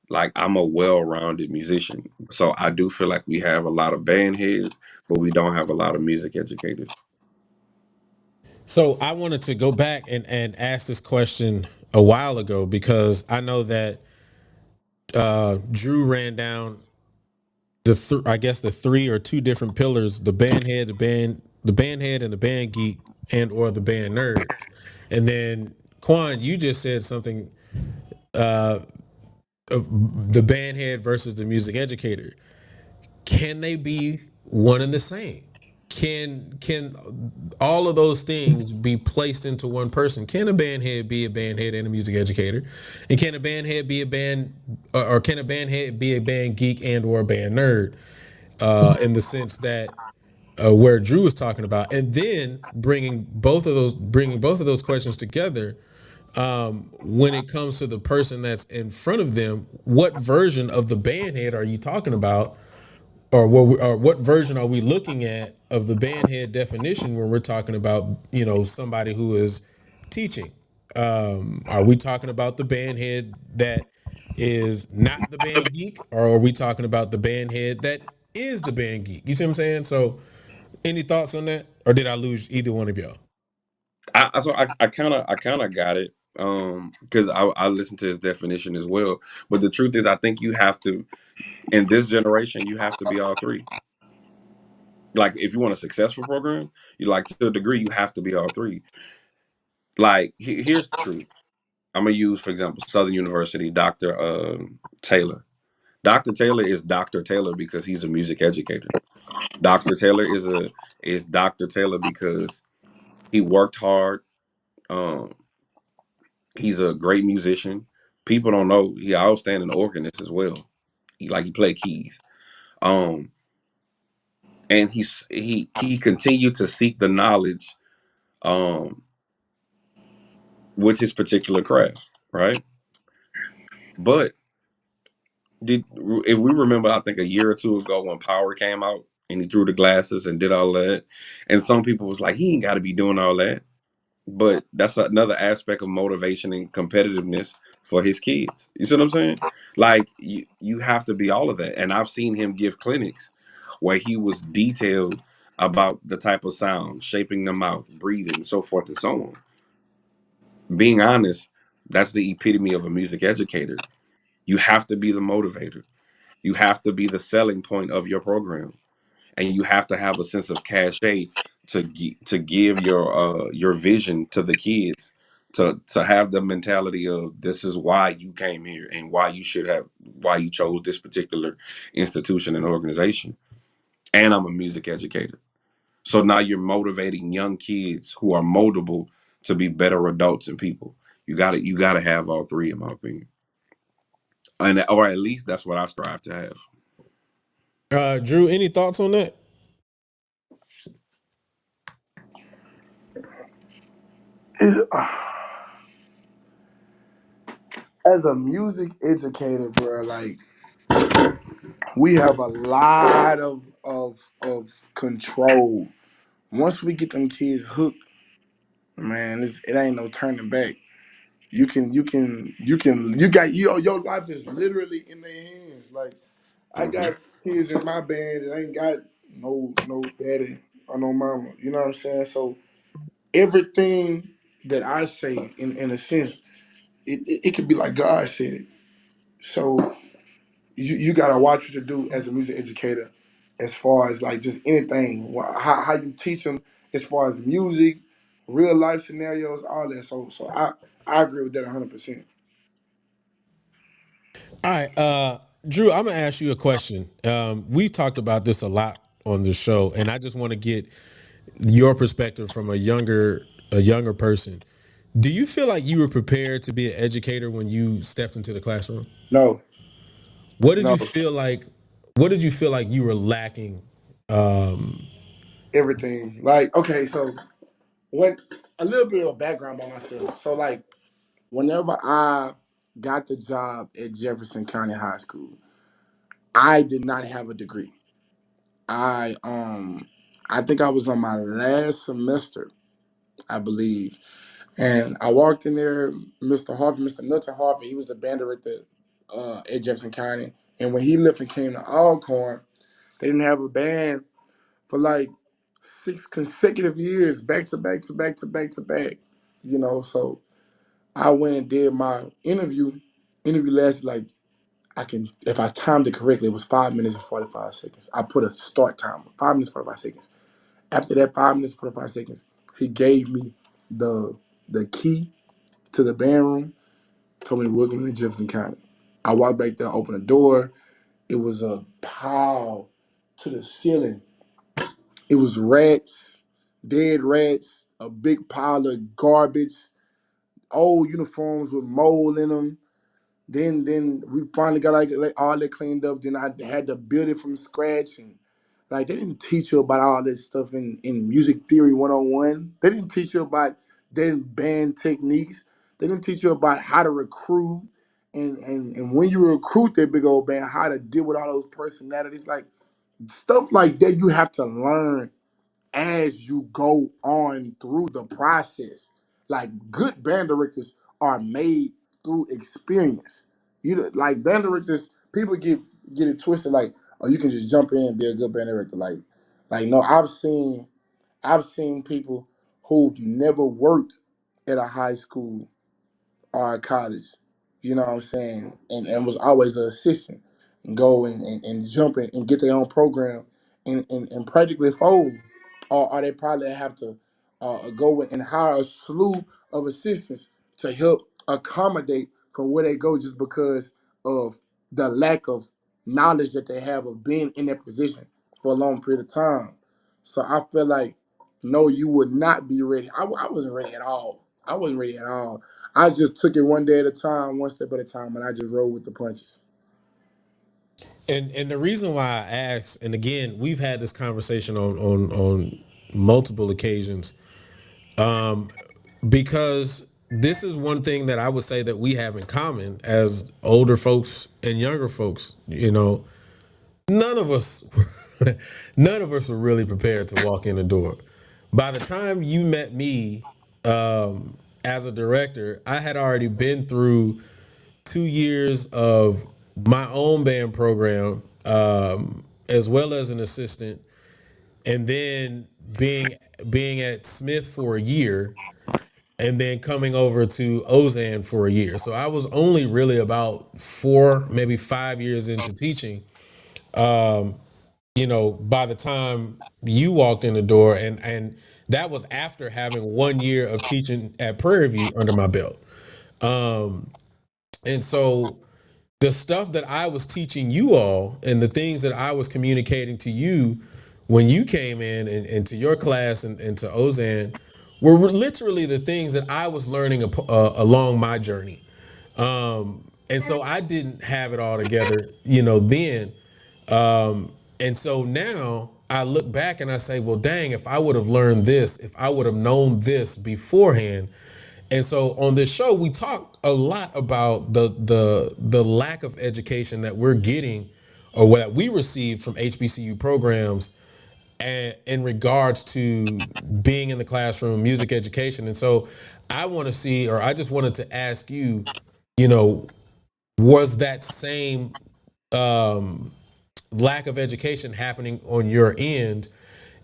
Like, I'm a well-rounded musician. So I do feel like we have a lot of band heads, but we don't have a lot of music educators. So I wanted to go back and ask this question a while ago because I know that Drew ran down I guess the three or two different pillars: the band head, the band head, and the band geek, and or the band nerd. And then Quan, you just said something: uh, the band head versus the music educator. Can they be one and the same? Can all of those things be placed into one person? Can a band head be a band head and a music educator? And can a band head be a band, or can a band head be a band geek and or a band nerd? In the sense that where Drew was talking about, and then bringing both of those questions together. When it comes to the person that's in front of them, what version of the band head are you talking about, or what version are we looking at of the bandhead definition when we're talking about somebody who is teaching? Are we talking about the bandhead that is not the band geek, or are we talking about the bandhead that is the band geek? You see what I'm saying? So, any thoughts on that, or did I lose either one of y'all? I kind of got it. Because I listened to his definition as well. But the truth is, I think you have to, in this generation, you have to be all three. Like, if you want a successful program, you like to a degree, you have to be all three. Like, here's the truth. I'm gonna use, for example, Southern University, Dr. Taylor. Dr. Taylor is Dr. Taylor because he's a music educator. Dr. Taylor is Dr. Taylor because he worked hard. Um, he's a great musician. People don't know he outstanding organist as well. He played keys. Um, and he continued to seek the knowledge um with his particular craft, right? But did if we remember, I think a year or two ago when Power came out and he threw the glasses and did all that. And some people was like, he ain't got to be doing all that. But that's another aspect of motivation and competitiveness for his kids. You see what I'm saying? Like you have to be all of that. And I've seen him give clinics where he was detailed about the type of sound, shaping the mouth, breathing, so forth and so on. Being honest, that's the epitome of a music educator. You have to be the motivator. You have to be the selling point of your program, and you have to have a sense of cachet to give your vision to the kids, to have the mentality of this is why you came here and why you chose this particular institution and organization. And I'm a music educator, so now you're motivating young kids who are moldable to be better adults and people. You got to have all three, in my opinion, and or at least that's what I strive to have. Drew, any thoughts on that? It, as a music educator, bro, like we have a lot of control. Once we get them kids hooked, man, it ain't no turning back. Your life is literally in their hands. Like I Hmm. got kids in my band that ain't got no daddy or no mama. You know what I'm saying? So everything that I say, in a sense, it could be like God said it. So you gotta watch what you do as a music educator, as far as like just anything, how you teach them, as far as music, real life scenarios, all that. So I agree with that 100%. All right, Drew, I'm gonna ask you a question. We've talked about this a lot on the show, and I just want to get your perspective from a younger person. Do you feel like you were prepared to be an educator when you stepped into the classroom? No, What did no, you feel like? What did you feel like you were lacking? Um, everything. Like okay, so when a little bit of background by myself. So like whenever I got the job at Jefferson County High School, I did not have a degree. I um I think I was on my last semester, I believe. And I walked in there, Mr. Harvey, Mr. Nutter Harvey, he was the band director at Jefferson County. And when he left and came to Alcorn, they didn't have a band for like 6 consecutive years, back to back to back to back to back. So I went and did my interview. Interview lasted like if I timed it correctly, it was 5 minutes and 45 seconds. I put a start timer, 5 minutes, 45 seconds. After that 5 minutes, 45 seconds, he gave me the the key to the band room, told me to welcome to Jefferson County. I walked back there, opened the door. It was a pile to the ceiling. It was rats, dead rats, a big pile of garbage, old uniforms with mold in them. Then we finally got like all that cleaned up. Then I had to build it from scratch, and like they didn't teach you about all this stuff in music theory 101. They didn't teach you about then band techniques. They didn't teach you about how to recruit and when you recruit that big old band, how to deal with all those personalities. Like stuff like that you have to learn as you go on through the process. Like good band directors are made through experience. Like band directors, people get it twisted. Like, oh, you can just jump in and be a good band director. Like no, I've seen people who've never worked at a high school or college, you know what I'm saying, and was always the assistant and go and jump in and get their own program and practically fold. Or they probably have to go and hire a slew of assistants to help accommodate from where they go just because of the lack of knowledge that they have of being in that position for a long period of time. So I feel like, no, you would not be ready. I wasn't ready at all. I wasn't ready at all. I just took it one day at a time, one step at a time, and I just rolled with the punches. and the reason why I asked, and again, we've had this conversation on multiple occasions, because this is one thing that I would say that we have in common as older folks and younger folks. None of us none of us were really prepared to walk in the door. By the time you met me as a director, I had already been through 2 years of my own band program, as well as an assistant, and then being at Smith for a year, and then coming over to Ozan for a year. So I was only really about 4, maybe 5 years into teaching. By the time you walked in the door, and that was after having 1 year of teaching at Prairie View under my belt. And so the stuff that I was teaching you all and the things that I was communicating to you when you came in and to your class and to Ozan were literally the things that I was learning along my journey. And so I didn't have it all together, then. And so now I look back and I say, well, dang, if I would have learned this, if I would have known this beforehand. And so on this show, we talk a lot about the lack of education that we're getting or what we receive from HBCU programs and in regards to being in the classroom, music education. And so I want to see, or I just wanted to ask you, was that same lack of education happening on your end?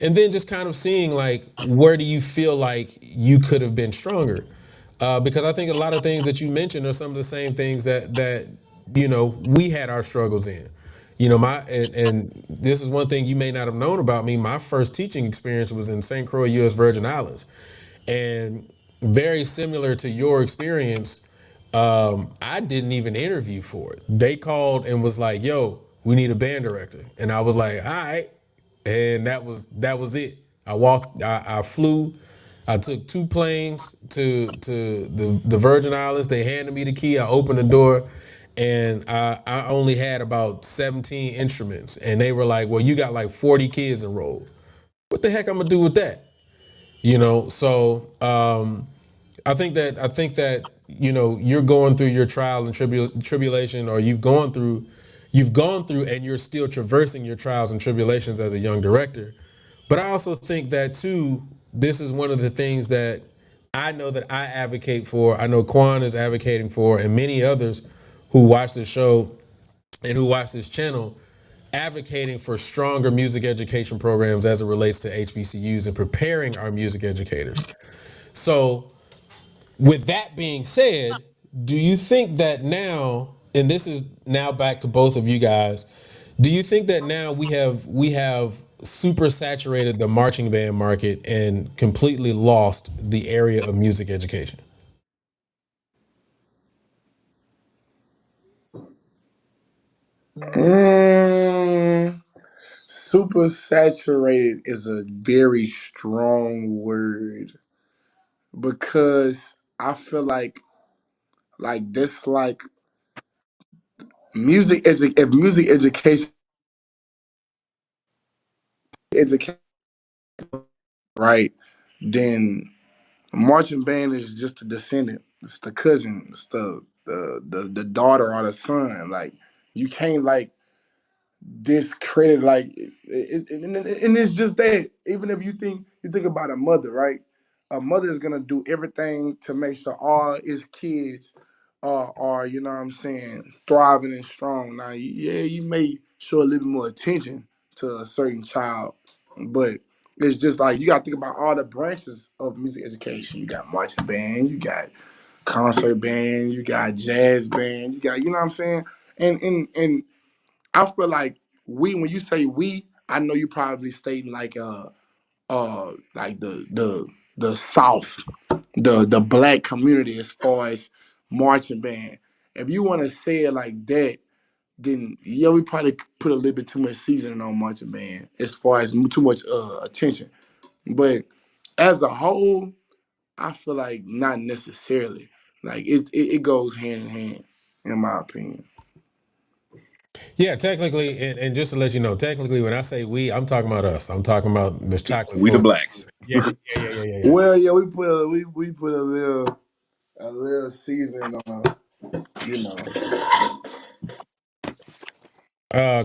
And then just kind of seeing like, where do you feel like you could have been stronger? Because I think a lot of things that you mentioned are some of the same things that we had our struggles in. And this is one thing you may not have known about me. My first teaching experience was in St. Croix, U.S. Virgin Islands, and very similar to your experience. I didn't even interview for it. They called and was like, "Yo, we need a band director," and I was like, "All right," and that was it. I flew. I took 2 planes to the Virgin Islands. They handed me the key. I opened the door, and I only had about 17 instruments. And they were like, "Well, you got like 40 kids enrolled. What the heck I'm gonna do with that?" So I think that you're going through your trial and tribulation, or you've gone through, and you're still traversing your trials and tribulations as a young director. But I also think that too, this is one of the things that I know that I advocate for. I know Quan is advocating for, and many others who watch this show and who watch this channel, advocating for stronger music education programs as it relates to HBCUs and preparing our music educators. So with that being said, do you think that now, and this is now back to both of you guys, do you think that now we have super saturated the marching band market and completely lost the area of music education? Mm, super saturated is a very strong word because I feel like this like if music education right, then marching band is just a descendant. It's the cousin. It's the daughter or the son. Like you can't like discredit and it's just that even if you think about a mother, right? A mother is gonna do everything to make sure all his kids are what I'm saying, thriving and strong. Now, yeah, you may show a little more attention to a certain child, but it's just like you got to think about all the branches of music education. You got marching band, you got concert band, you got jazz band, you got what I'm saying, and I feel like when you say we, I know you probably stating like the South, the black community as far as marching band. If you want to say it like that, then yeah, we probably put a little bit too much seasoning on marching band as far as too much attention. But as a whole, I feel like not necessarily. Like it goes hand in hand, in my opinion. Yeah, technically, and just to let you know, technically, when I say we, I'm talking about us. I'm talking about Miss Chocolate We the Fun. blacks. Yeah, yeah. Well, yeah, we put a little seasoning on, you know.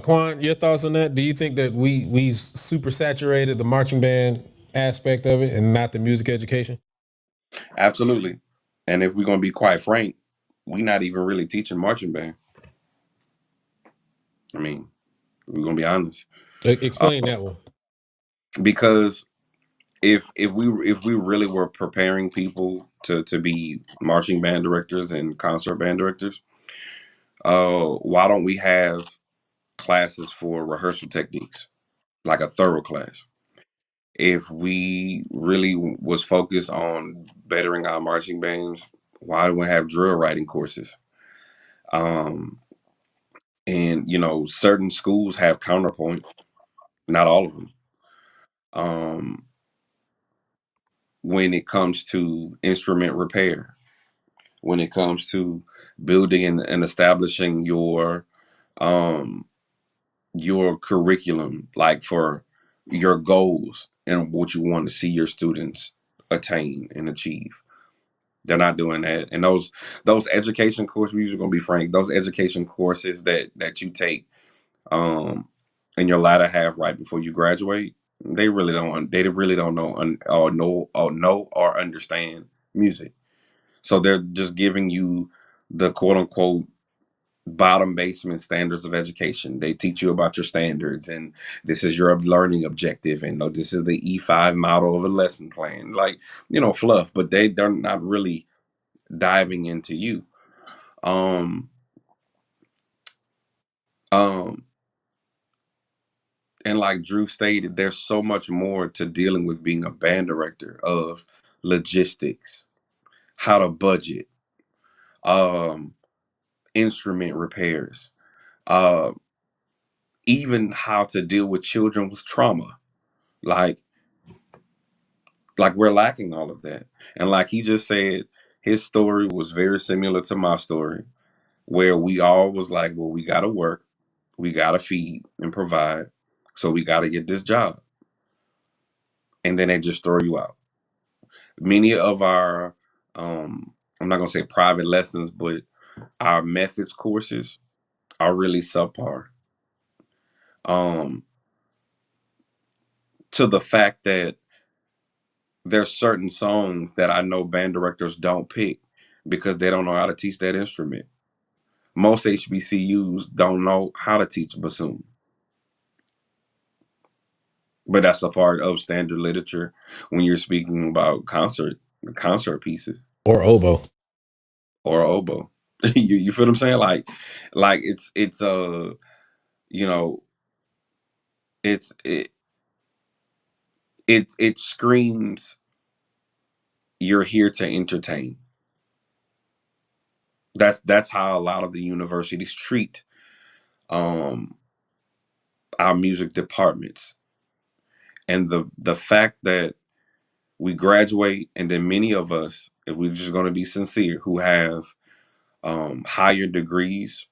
Quan, your thoughts on that? Do you think that we've super saturated the marching band aspect of it and not the music education? Absolutely. And if we're gonna be quite frank, we not even really teaching marching band. I mean, we're gonna be honest. Explain that one. Because if we really were preparing people to be marching band directors and concert band directors, why don't we have classes for rehearsal techniques, like a thorough class? If we really was focused on bettering our marching bands, why do we have drill writing courses? Um, and certain schools have counterpoint, not all of them. Um, when it comes to instrument repair, when it comes to building and establishing um your curriculum, like for your goals and what you want to see your students attain and achieve. They're not doing that. And those education courses, we're just gonna be frank, those education courses that you take in your latter half right before you graduate, they really don't know or understand music. So they're just giving you the quote unquote bottom basement standards of education. They teach you about your standards and this is your learning objective and this is the E5 model of a lesson plan. Like, fluff, but they're not really diving into you. Um um and like Drew stated, there's so much more to dealing with being a band director of logistics, how to budget, um, instrument repairs, uh, even how to deal with children with trauma. Like, like we're lacking all of that. And like he just said, his story was very similar to my story, where we all was like, well, we gotta work, we gotta feed and provide, so we gotta get this job. And then they just throw you out. Many of our I'm not gonna say private lessons, but our methods courses are really subpar. Um, to the fact that there's certain songs that I know band directors don't pick because they don't know how to teach that instrument. Most HBCUs don't know how to teach bassoon, but that's a part of standard literature when you're speaking about concert pieces Or oboe. or oboe. You feel what I'm saying? Like it's you know it's it screams you're here to entertain. That's how a lot of the universities treat um our music departments. And the fact that we graduate and then many of us, if we're just going to be sincere, who have higher degrees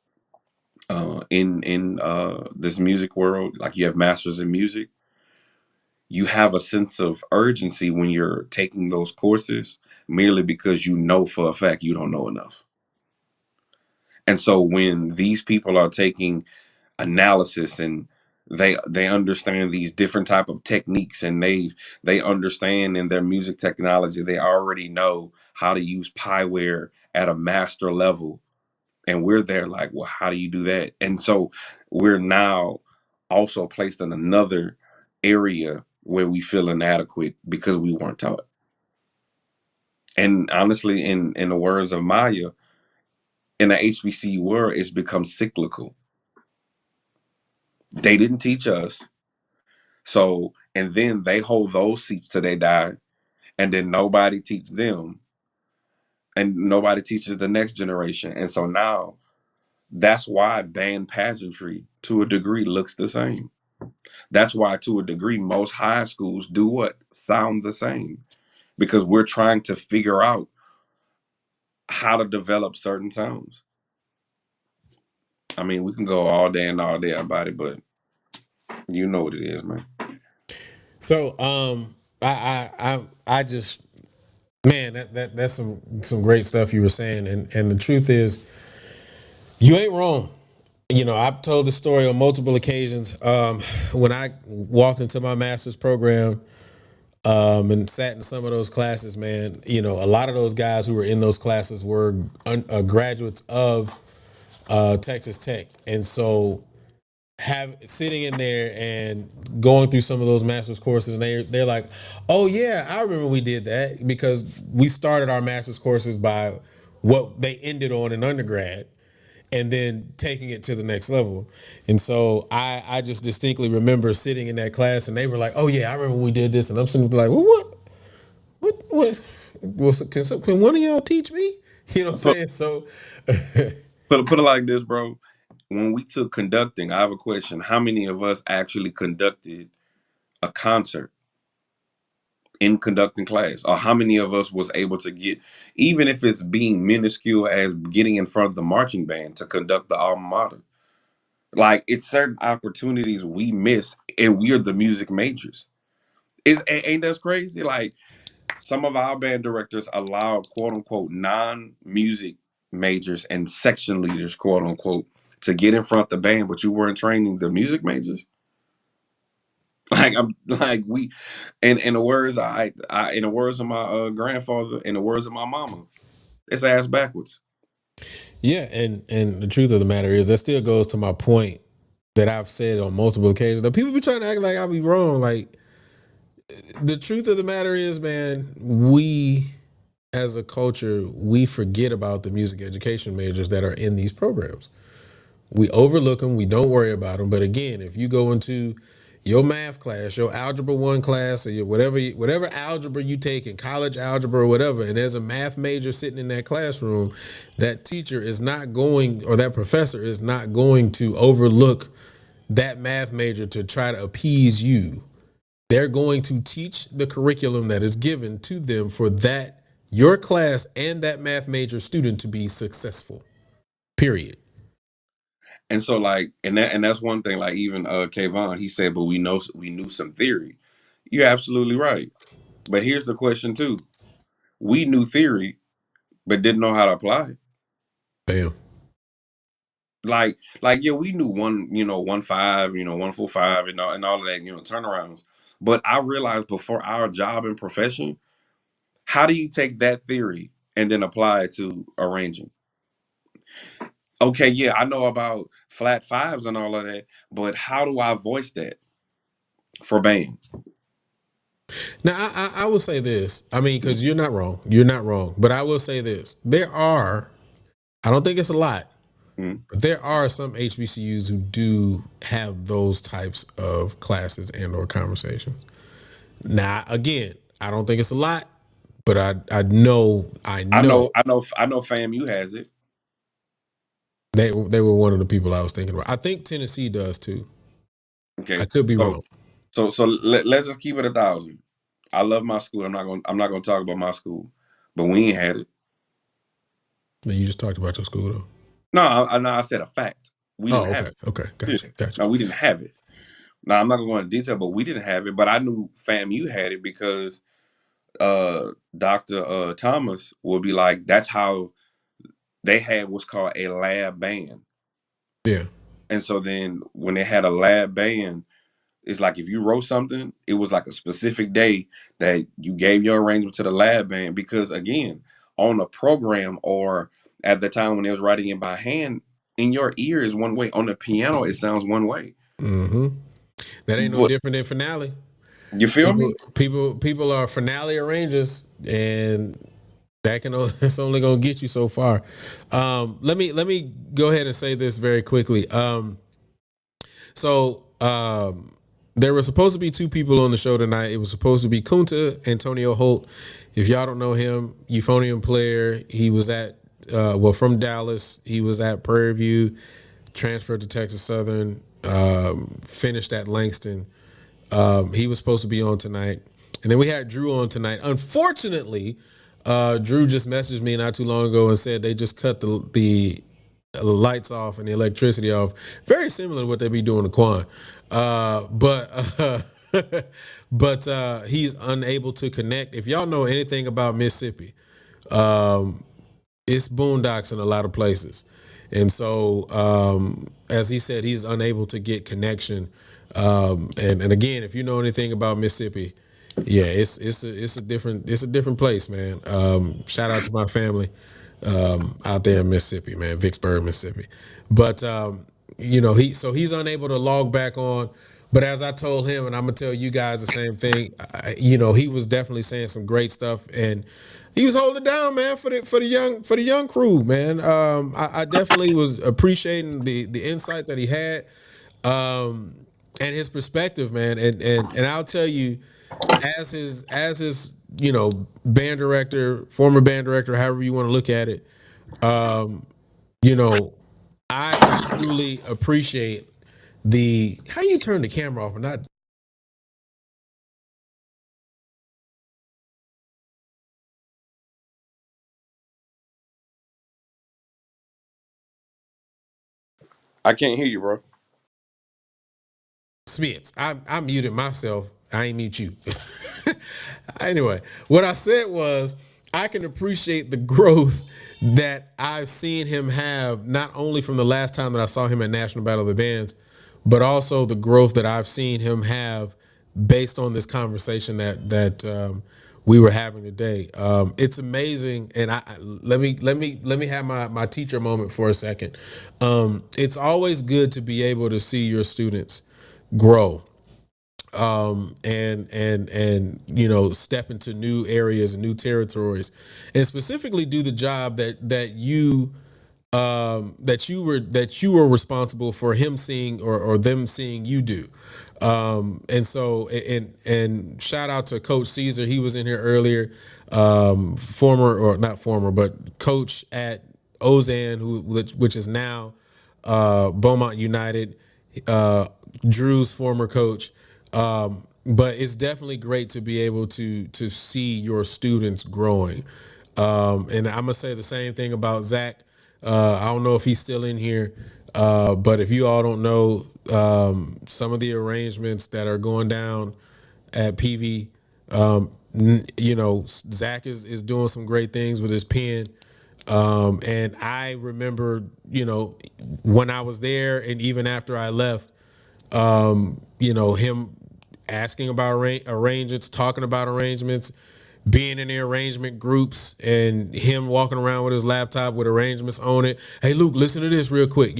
in this music world, like you have masters in music, you have a sense of urgency when you're taking those courses merely because you know for a fact you don't know enough. And so when these people are taking analysis and they understand these different type of techniques and they understand in their music technology, they already know how to use Pieware at a master level, and we're there like, well, how do you do that? And so we're now also placed in another area where we feel inadequate because we weren't taught. And honestly, in the words of Maya, in the HBCU world, it's become cyclical. They didn't teach us. So, and then they hold those seats till they die, and then nobody teaches them, and nobody teaches the next generation. And so now that's why band pageantry to a degree looks the same. That's why to a degree most high schools do what? Sound the same. Because we're trying to figure out how to develop certain sounds. I mean, we can go all day and all day about it, but you know what it is, man. So I just, man, that's some great stuff you were saying, and the truth is, you ain't wrong. I've told the story on multiple occasions. When I walked into my master's program, and sat in some of those classes, man, a lot of those guys who were in those classes were graduates of Texas Tech. And so sitting in there and going through some of those master's courses, and they're like, oh yeah, I remember we did that, because we started our master's courses by what they ended on in undergrad and then taking it to the next level. And so I just distinctly remember sitting in that class and they were like, oh yeah, I remember we did this. And I'm sitting like, well, can one of y'all teach me? You know what I'm saying? So Put it like this, bro. When we took conducting, I have a question. How many of us actually conducted a concert in conducting class? Or how many of us was able to get, even if it's being minuscule as getting in front of the marching band to conduct the alma mater? Like, it's certain opportunities we miss, and we're the music majors. Ain't that crazy? Like, some of our band directors allowed quote unquote non-music majors and section leaders, quote unquote, to get in front of the band, but you weren't training the music majors. Like, I'm like, we, and in the words in the words of my grandfather, in the words of my mama, it's ass backwards. yeah, and the truth of the matter is that still goes to my point that I've said on multiple occasions. That people be trying to act like I'll be wrong. Like, the truth of the matter is, man, we as a culture, we forget about the music education majors that are in these programs. We overlook them. We don't worry about them. But again, if you go into your math class, your algebra 1 class, or your whatever algebra you take in college algebra or whatever, and there's a math major sitting in that classroom, that teacher is not going, or that professor is not going to overlook that math major to try to appease you. They're going to teach the curriculum that is given to them for that, your class and that math major student, to be successful. Period. And so, like, that's one thing. Like, even Kayvon, he said, but we knew some theory. You're absolutely right. But here's the question too: we knew theory, but didn't know how to apply it. Bam. Like, yeah, we knew 1-5, 1-4-5, and all of that, turnarounds. But I realized before our job and profession, how do you take that theory and then apply it to arranging? Okay, yeah, I know about flat fives and all of that, but how do I voice that for band? Now, I will say this. I mean, because you're not wrong. You're not wrong. But I will say this. I don't think it's a lot, but there are some HBCUs who do have those types of classes and or conversations. Now, again, I don't think it's a lot, but I know I know FAMU has it. they were one of the people I was thinking about. I think Tennessee does too. Okay, I could be wrong. So let's just keep it 1,000. I love my school. I'm not gonna talk about my school, but we ain't had it. You just talked about your school though. No, I said a fact. We didn't have it. Okay, gotcha. No, we didn't have it. Now, I'm not gonna go into detail, but we didn't have it. But I knew FAMU had it because Dr. Thomas would be like, that's how they had what's called a lab band. Yeah. And so then when they had a lab band, it's like if you wrote something, it was like a specific day that you gave your arrangement to the lab band. Because again, on a program or at the time when they was writing it by hand, in your ear is one way. On the piano, it sounds one way. Mm-hmm. That ain't no different than finale. You feel me? People are finale arrangers, and that's only gonna get you so far. Let me go ahead and say this very quickly. There were supposed to be 2 people on the show tonight. It was supposed to be Kunta Antonio Holt. If y'all don't know him, euphonium player. He was at from Dallas. He was at Prairie View, transferred to Texas Southern, finished at Langston. He was supposed to be on tonight. And then we had Drew on tonight. Unfortunately, Drew just messaged me not too long ago and said they just cut the lights off and the electricity off. Very similar to what they be doing to Quan. But he's unable to connect. If y'all know anything about Mississippi, it's boondocks in a lot of places. And so, as he said, he's unable to get connection. And again, if you know anything about Mississippi, yeah, it's a different place, man. Shout out to my family out there in Mississippi, man, Vicksburg, Mississippi. But he's unable to log back on. But as I told him, and I'm gonna tell you guys the same thing, he was definitely saying some great stuff, and he was holding it down, man, for the young crew, man. I definitely was appreciating the insight that he had, and his perspective, man. And I'll tell you, as his band director, former band director, however you want to look at it, um, you know, I truly appreciate the how you turn the camera off and not. I can't hear you, bro. Smiths. I muted myself. I ain't mute you. Anyway, what I said was I can appreciate the growth that I've seen him have, not only from the last time that I saw him at National Battle of the Bands, but also the growth that I've seen him have based on this conversation that we were having today. It's amazing, and let me have my teacher moment for a second. It's always good to be able to see your students grow, and step into new areas and new territories, and specifically do the job that you were responsible for him seeing, or them seeing you do. And so, and shout out to Coach Caesar. He was in here earlier, former, or not former, but coach at Ozan, which is now Beaumont United, Drew's former coach. But it's definitely great to be able to see your students growing. And I'm gonna say the same thing about Zach. I don't know if he's still in here, but if you all don't know, some of the arrangements that are going down at PV, Zach is doing some great things with his pen. And I remember, when I was there, and even after I left, him asking about arrangements, talking about arrangements, being in the arrangement groups, and him walking around with his laptop with arrangements on it. Hey, Luke, listen to this real quick,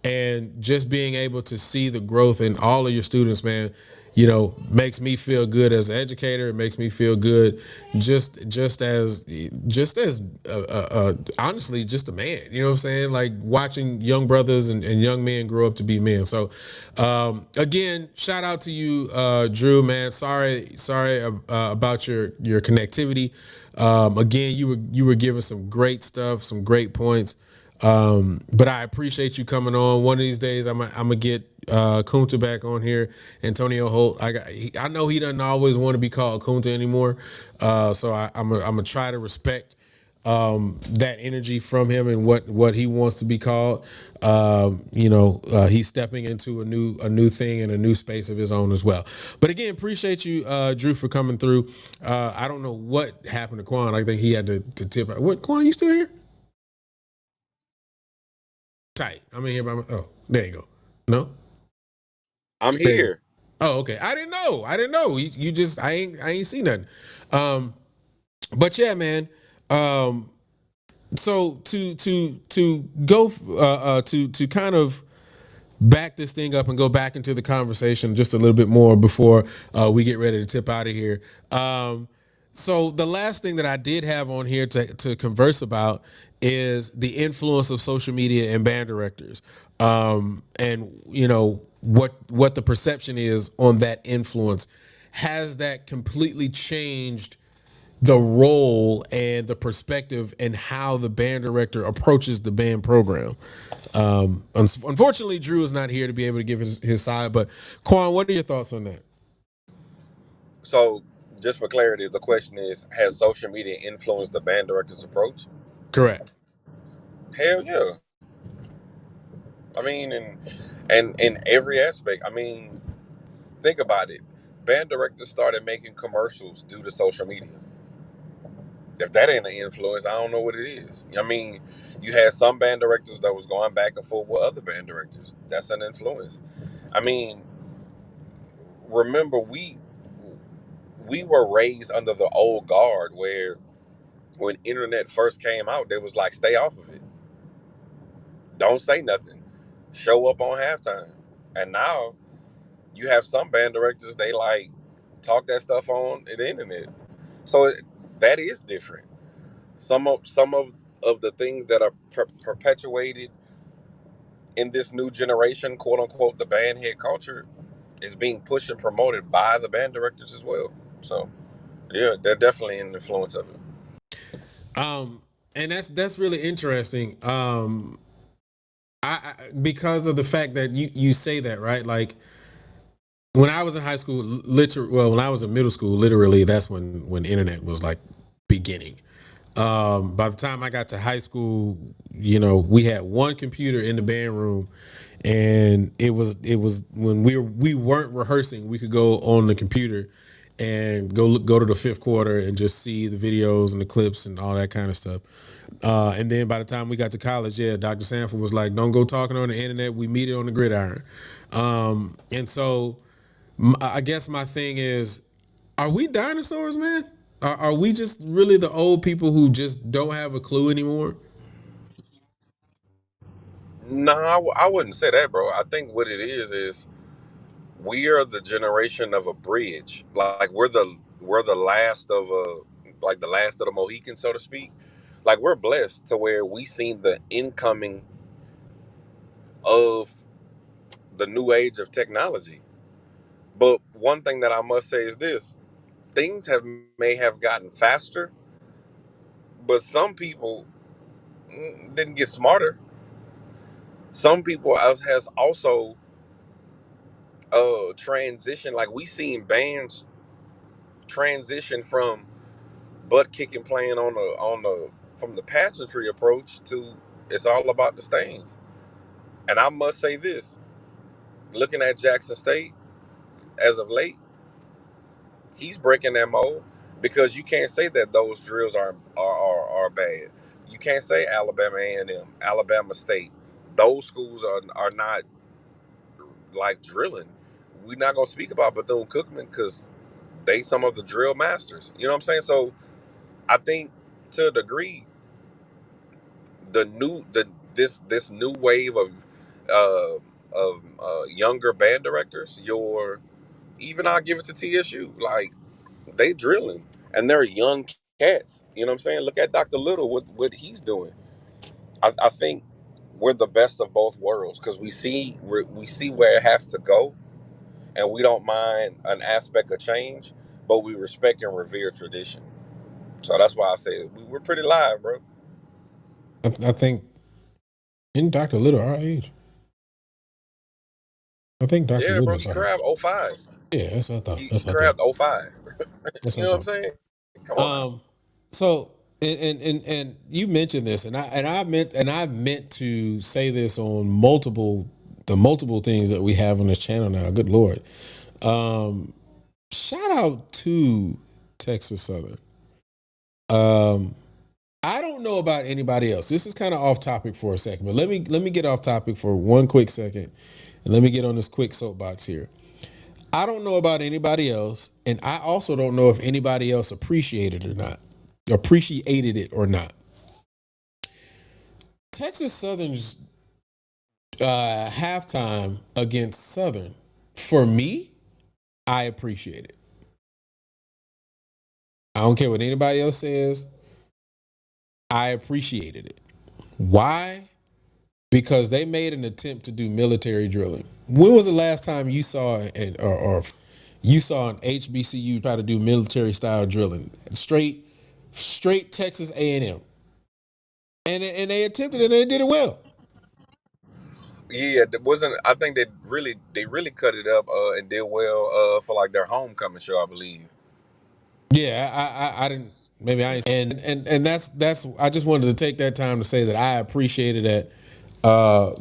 and just being able to see the growth in all of your students, man, makes me feel good as an educator. It makes me feel good just as honestly, just a man. You know what I'm saying? Like watching young brothers and young men grow up to be men. So again, shout out to you, Drew, man. Sorry about your connectivity. Again, you were giving some great stuff, some great points. But I appreciate you coming on. One of these days, I'm gonna get Kunta back on here. Antonio Holt. I know he doesn't always want to be called Kunta anymore. So I'm gonna try to respect that energy from him and what he wants to be called. He's stepping into a new thing and a new space of his own as well. But again, appreciate you, Drew, for coming through. I don't know what happened to Quan. I think he had to tip out. What, Quan, you still here? Tight. I'm in here by my. Oh, there you go. No. I'm There you go. here. Oh, okay. I didn't know. You just I ain't seen nothing. Um, but yeah, man. So to go to kind of back this thing up and go back into the conversation just a little bit more before we get ready to tip out of here. So the last thing that I did have on here to converse about is the influence of social media and band directors, and what the perception is on that influence. Has that completely changed the role and the perspective and how the band director approaches the band program? Unfortunately, Drew is not here to be able to give his side, but Quan, what are your thoughts on that? So, just for clarity, the question is: has social media influenced the band director's approach? Correct. Hell yeah. I mean, and in every aspect. I mean, think about it. Band directors started making commercials due to social media. If that ain't an influence, I don't know what it is. I mean, You had some band directors that was going back and forth with other band directors. That's an influence. I mean, remember we were raised under the old guard where when internet first came out, they was like, stay off of it. Don't say nothing. Show up on halftime. And now you have some band directors, they like talk that stuff on the internet. So that is different. Some of the things that are perpetuated in this new generation, quote unquote, the bandhead culture, is being pushed and promoted by the band directors as well. So yeah, they're definitely an influence of it. Um, and that's really interesting. Because of the fact that you say that, right? Like when I was in high school, when I was in middle school, literally that's when internet was like beginning. By the time I got to high school, we had one computer in the band room, and it was when we weren't rehearsing, we could go on the computer and go to the fifth quarter and just see the videos and the clips and all that kind of stuff. And then by the time we got to college, yeah, Dr. Sanford was like, "Don't go talking on the internet. We meet it on the gridiron." And so I guess my thing is, are we dinosaurs, man? Are we just really the old people who just don't have a clue anymore? No, I wouldn't say that, bro. I think what it is we are the generation of a bridge. Like we're the last of like the last of the Mohicans, so to speak. Like we're blessed to where we seen the incoming of the new age of technology. But one thing that I must say is this: things have may have gotten faster, but some people didn't get smarter. Some people has also transition. Like we seen bands transition from butt kicking playing on the from the pageantry approach to it's all about the stains. And I must say this: looking at Jackson State as of late, he's breaking that mold because you can't say that those drills are bad. You can't say Alabama A&M, Alabama State. Those schools are not like drilling. We're not gonna speak about Bethune Cookman because they some of the drill masters. You know what I'm saying? So I think to a degree, the new the this new wave of younger band directors, your even I'll give it to TSU, like they drilling and they're young cats. You know what I'm saying? Look at Dr. Little, what he's doing. I think we're the best of both worlds because we see where it has to go, and we don't mind an aspect of change, but we respect and revere tradition. So that's why I say we're pretty live, bro. I think in Dr. Little our age. I think Dr. Yeah, Little bro. is He our crabbed age. '05. Yeah, that's what I thought. He That's what I thought. crabbed '05. That's You what know I what I'm thought. saying? Come on now. So and you mentioned this, and I meant to say this on multiple things that we have on this channel now. Good Lord. Shout out to Texas Southern. Um, I don't know about anybody else. This is kind of off topic for a second, but let me get off topic for one quick second, and let me get on this quick soapbox here. I don't know about anybody else, and I also don't know if anybody else appreciated it or not. Texas Southern's halftime against Southern, for me, I appreciate it. I don't care what anybody else says. I appreciated it. Why? Because they made an attempt to do military drilling. When was the last time you saw or you saw an HBCU try to do military style drilling? Straight Texas A&M, and they attempted it and they did it well. Yeah, that wasn't. I think they really cut it up and did well for like their homecoming show, I believe. Yeah, I didn't. Maybe I ain't. And that's. I just wanted to take that time to say that I appreciated that.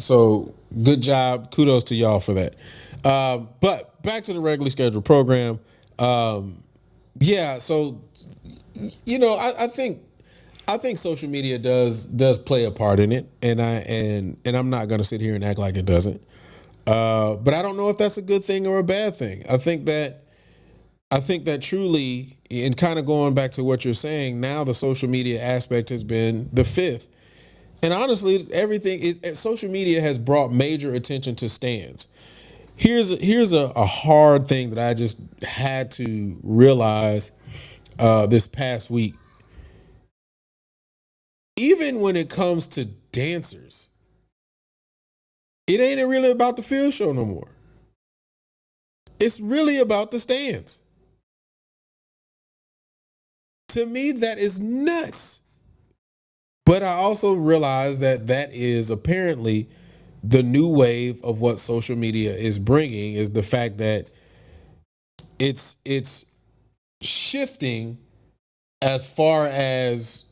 So good job. Kudos to y'all for that. But back to the regularly scheduled program. Yeah. So I think I think social media does play a part in it, and I'm not going to sit here and act like it doesn't. But I don't know if that's a good thing or a bad thing. I think that truly, and kind of going back to what you're saying, now the social media aspect has been the fifth. And honestly, social media has brought major attention to stands. Here's a hard thing that I just had to realize this past week. Even when it comes to dancers, it ain't really about the field show no more. It's really about the stands. To me, that is nuts. But I also realize that that is apparently the new wave of what social media is bringing, is the fact that it's shifting as far as,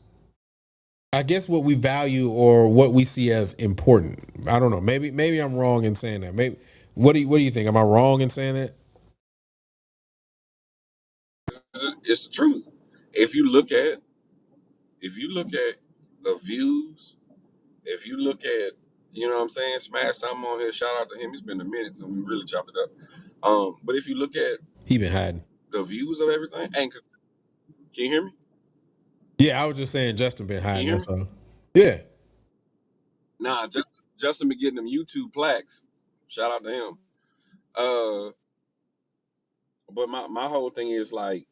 I guess, what we value or what we see as important. I don't know. Maybe I'm wrong in saying that. Maybe what do you think? Am I wrong in saying that? It's the truth. If you look at if you look at the views, if you look at, you know what I'm saying, Smash Time on here, shout out to him. It's been a minute since we really chopped it up. But if you look at He been hiding. the views of everything, Anchor, can you hear me? Yeah, I was just saying Justin been Can you hiding. hear That's me? all. Yeah. Nah, Justin be getting them YouTube plaques. Shout out to him. Uh, but my whole thing is like,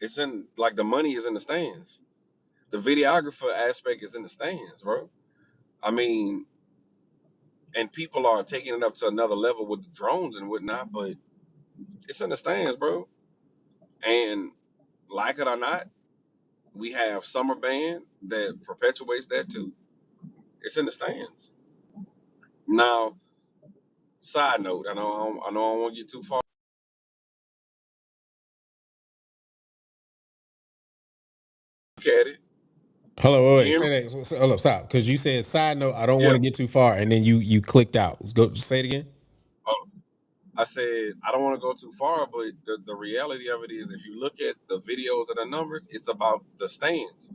it's in like the money is in the stands. The videographer aspect is in the stands, bro. I mean, and people are taking it up to another level with the drones and whatnot, but it's in the stands, bro. And like it or not, we have summer band that perpetuates that too. It's in the stands. Now, side note, I know I don't want to get too far. Look at it. Hello, Can wait, you hear me? say that. Hello, stop. Because you said side note. I don't want Yeah. to get too far, and then you clicked out. Go say it again. Oh, I said I don't want to go too far, but the reality of it is, if you look at the videos and the numbers, it's about the stands.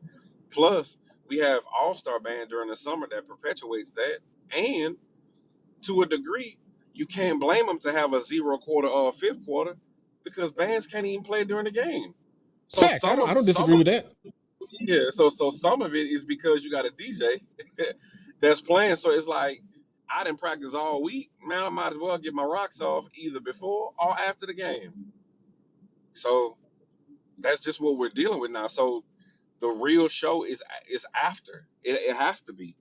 Plus, we have All Star Band during the summer that perpetuates that, and to a degree, you can't blame them to have a zero quarter or a fifth quarter because bands can't even play during the game. So Facts. I don't some disagree of with that. yeah, so some of it is because you got a DJ that's playing. So it's like I didn't practice all week. Man, I might as well get my rocks off either before or after the game. So that's just what we're dealing with now. So the real show is after. It has to be.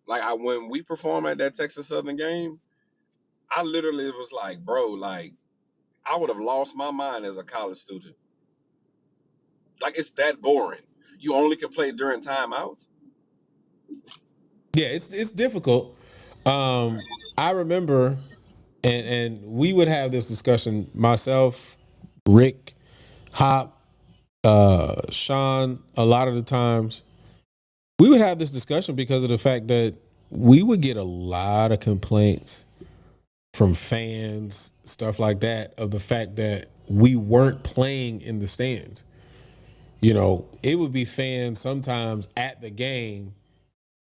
Like when we perform at that Texas Southern game, I literally was like, bro, like I would have lost my mind as a college student. Like it's that boring. You only can play during timeouts. Yeah, it's difficult. I remember, and we would have this discussion. Myself, Rick, Hop, Sean. A lot of the times, we would have this discussion because of the fact that we would get a lot of complaints from fans, stuff like that, of the fact that we weren't playing in the stands. You know, it would be fans sometimes at the game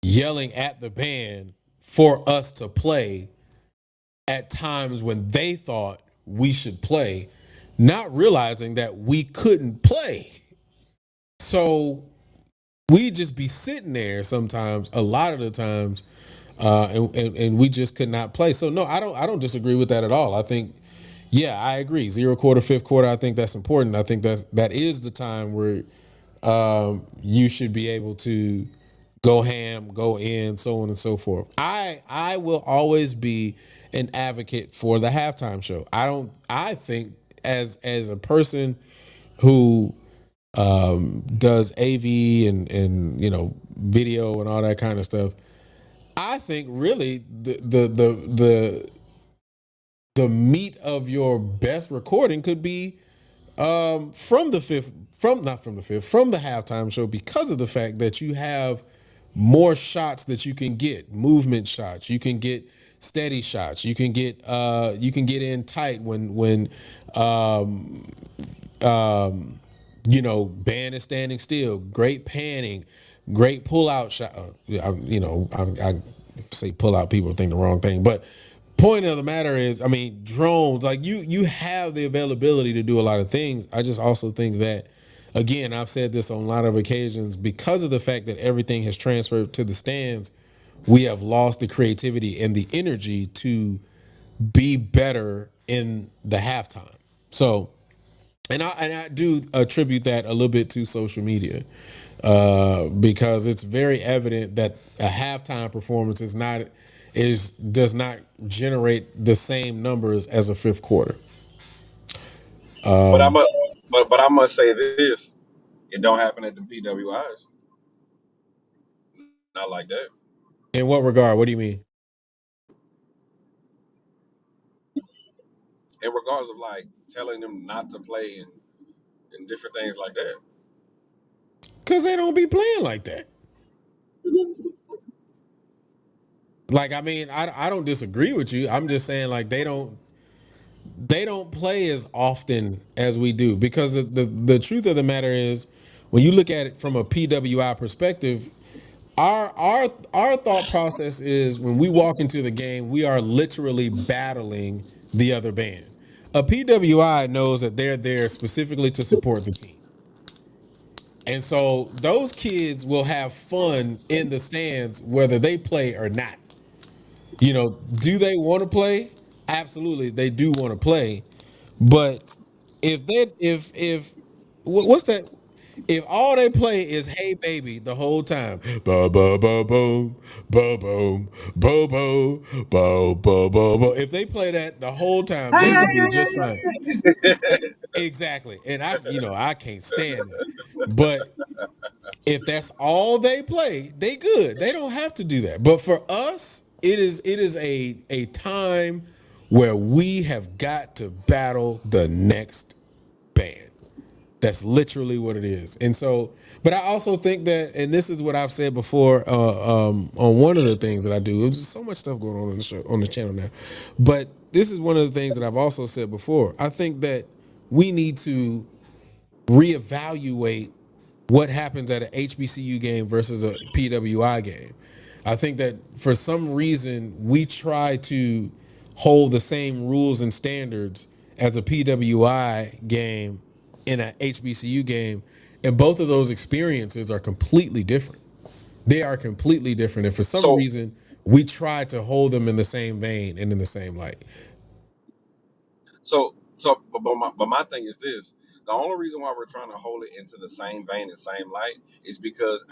yelling at the band for us to play at times when they thought we should play, not realizing that we couldn't play. So we just be sitting there sometimes, a lot of the times, and we just could not play. So no, I don't disagree with that at all. I think, yeah, I agree. Zero quarter, fifth quarter. I think that's important. I think that is the time where you should be able to go ham, go in, so on and so forth. I will always be an advocate for the halftime show. I think as a person who does AV and video and all that kind of stuff, I think really the meat of your best recording could be from the fifth, from not from the fifth, from the halftime show, because of the fact that you have more shots that you can get, movement shots, you can get steady shots, you can get in tight when um, band is standing still, great panning, great pull out shot. I say pull out, people think the wrong thing, but point of the matter is, I mean, drones, like you have the availability to do a lot of things. I just also think that, again, I've said this on a lot of occasions, because of the fact that everything has transferred to the stands, we have lost the creativity and the energy to be better in the halftime. So, and I do attribute that a little bit to social media, because it's very evident that a halftime performance does not generate the same numbers as a fifth quarter. But I Um, must, but I must say this: it don't happen at the PWIs. Not like that. in what regard? What do you mean? In regards of like telling them not to play and different things like that. Because they don't be playing like that. Like, I mean, I don't disagree with you. I'm just saying, like, they don't play as often as we do, because the truth of the matter is, when you look at it from a PWI perspective, our thought process is, when we walk into the game, we are literally battling the other band. A PWI knows that they're there specifically to support the team. And so those kids will have fun in the stands whether they play or not. Do they want to play? Absolutely, they do want to play. But if what's that? If all they play is "Hey Baby" the whole time, ba ba ba boom, ba boom, bo bo, bo bo bo bo. If they play that the whole time, they will be just fine. Exactly, and I can't stand that. But if that's all they play, they good. They don't have to do that. But for us, it is a time where we have got to battle the next band. That's literally what it is. And so, but I also think that, and this is what I've said before, on one of the things that I do. There's just so much stuff going on the show, on the channel now. But this is one of the things that I've also said before. I think that we need to reevaluate what happens at an HBCU game versus a PWI game. I think that for some reason we try to hold the same rules and standards as a PWI game in an HBCU game, and both of those experiences are completely different. They are completely different, and for some So reason we try to hold them in the same vein and in the same light. but my thing is this: the only reason why we're trying to hold it into the same vein and same light is because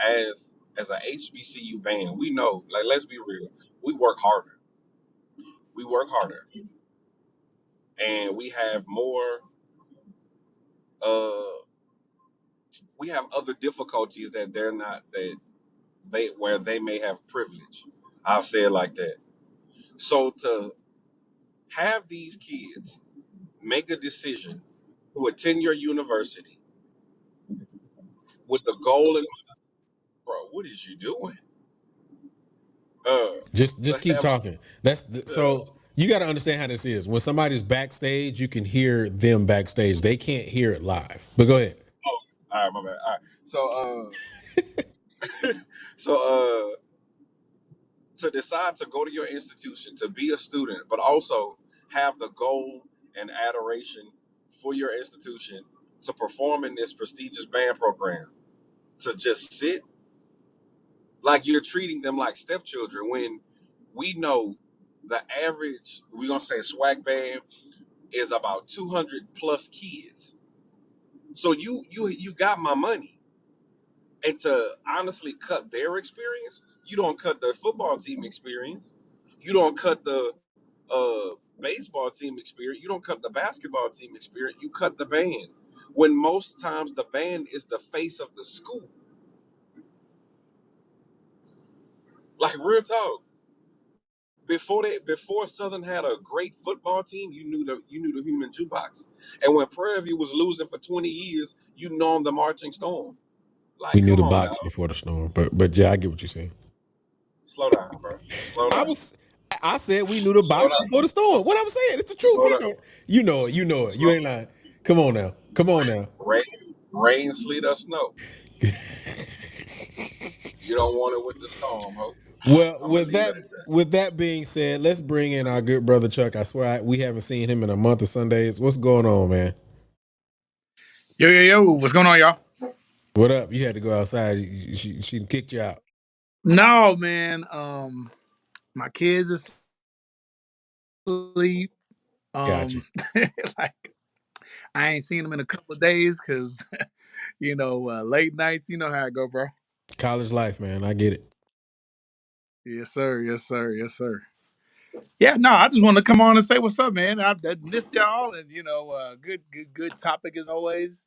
as a HBCU band, we know, like, let's be real, we work harder, we work harder, and uh we have other difficulties that they're not that they where they may have privilege. I'll say it like that. So to have these kids make a decision to attend your university with the goal in, bro, what is you doing? Uh, Just to keep have talking. So you got to understand how this is. When somebody's backstage, you can hear them backstage. They can't hear it live. But go ahead. oh, all right, my bad. All right, so to decide to go to your institution to be a student, but also have the goal and adoration for your institution to perform in this prestigious band program, to just sit like you're treating them like stepchildren, when we know the average, we're gonna say, swag band is about 200 plus kids. So you got my money, and to honestly cut their experience, you don't cut the football team experience, you don't cut the baseball team experience, you don't cut the basketball team experience, you cut the band. When most times the band is the face of the school. Like, real talk. Before Southern had a great football team, you knew the human jukebox. And when Prairie View was losing for 20 years, you know the marching storm. We Like, knew come the on now. box before the storm, but yeah, I get what you're saying. Slow down, bro. Slow I down. was I said we knew the Slow box down. before the storm. What I'm saying, it's the truth. Slow You down. know, you know it. You know it. You Slow ain't lying. Come on now. Come on now. Ray. Rain, sleet, or snow. You don't want it with the storm, ho. Well, I'm gonna leave it at that. with that being said, let's bring in our good brother Chuck. I swear we haven't seen him in a month of Sundays. What's going on, man? Yo, yo, yo, what's going on, y'all? What up? You had to go outside. She kicked you out. No, man. My kids are asleep. Got you. Um, like I ain't seen them in a couple of days because late nights. You know how it go, bro. College life, man. I get it. Yes, sir. Yes, sir. Yes, sir. Yeah, no, I just wanted to come on and say what's up, man. I missed y'all, and good topic as always.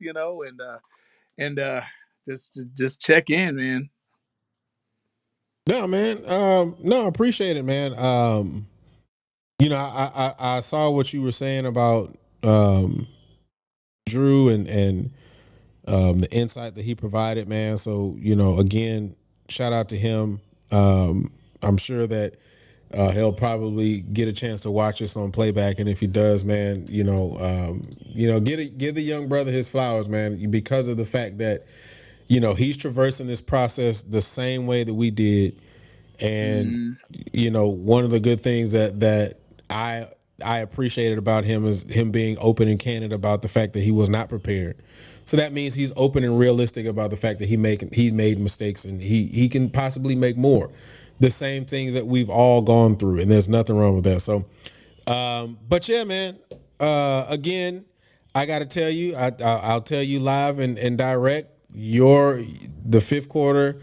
And just check in, man. No, man. No, I appreciate it, man. I saw what you were saying about Drew and the insight that he provided, man. So, again, shout out to him. I'm sure that he'll probably get a chance to watch this on playback, and if he does, man, give the young brother his flowers, man, because of the fact that he's traversing this process the same way that we did, and Mm, one of the good things that I appreciated about him is him being open and candid about the fact that he was not prepared. So that means he's open and realistic about the fact that he made mistakes, and he can possibly make more. The same thing that we've all gone through, and there's nothing wrong with that. So, but yeah, man. Again, I got to tell you, I'll tell you live and direct. The fifth quarter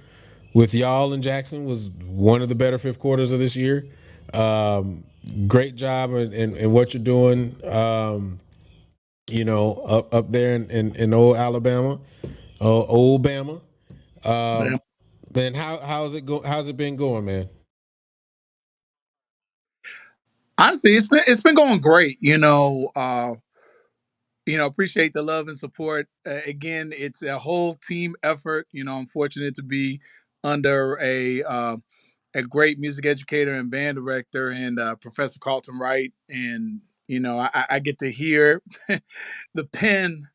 with y'all in Jackson was one of the better fifth quarters of this year. Um, Great job in what you're doing. Up there in old Alabama, old Bama. yeah. Man, how's it go? How's it been going, man? Honestly, it's been going great. Appreciate the love and support. Again, it's a whole team effort. I'm fortunate to be under a great music educator and band director and Professor Carlton Wright, and I get to hear the pen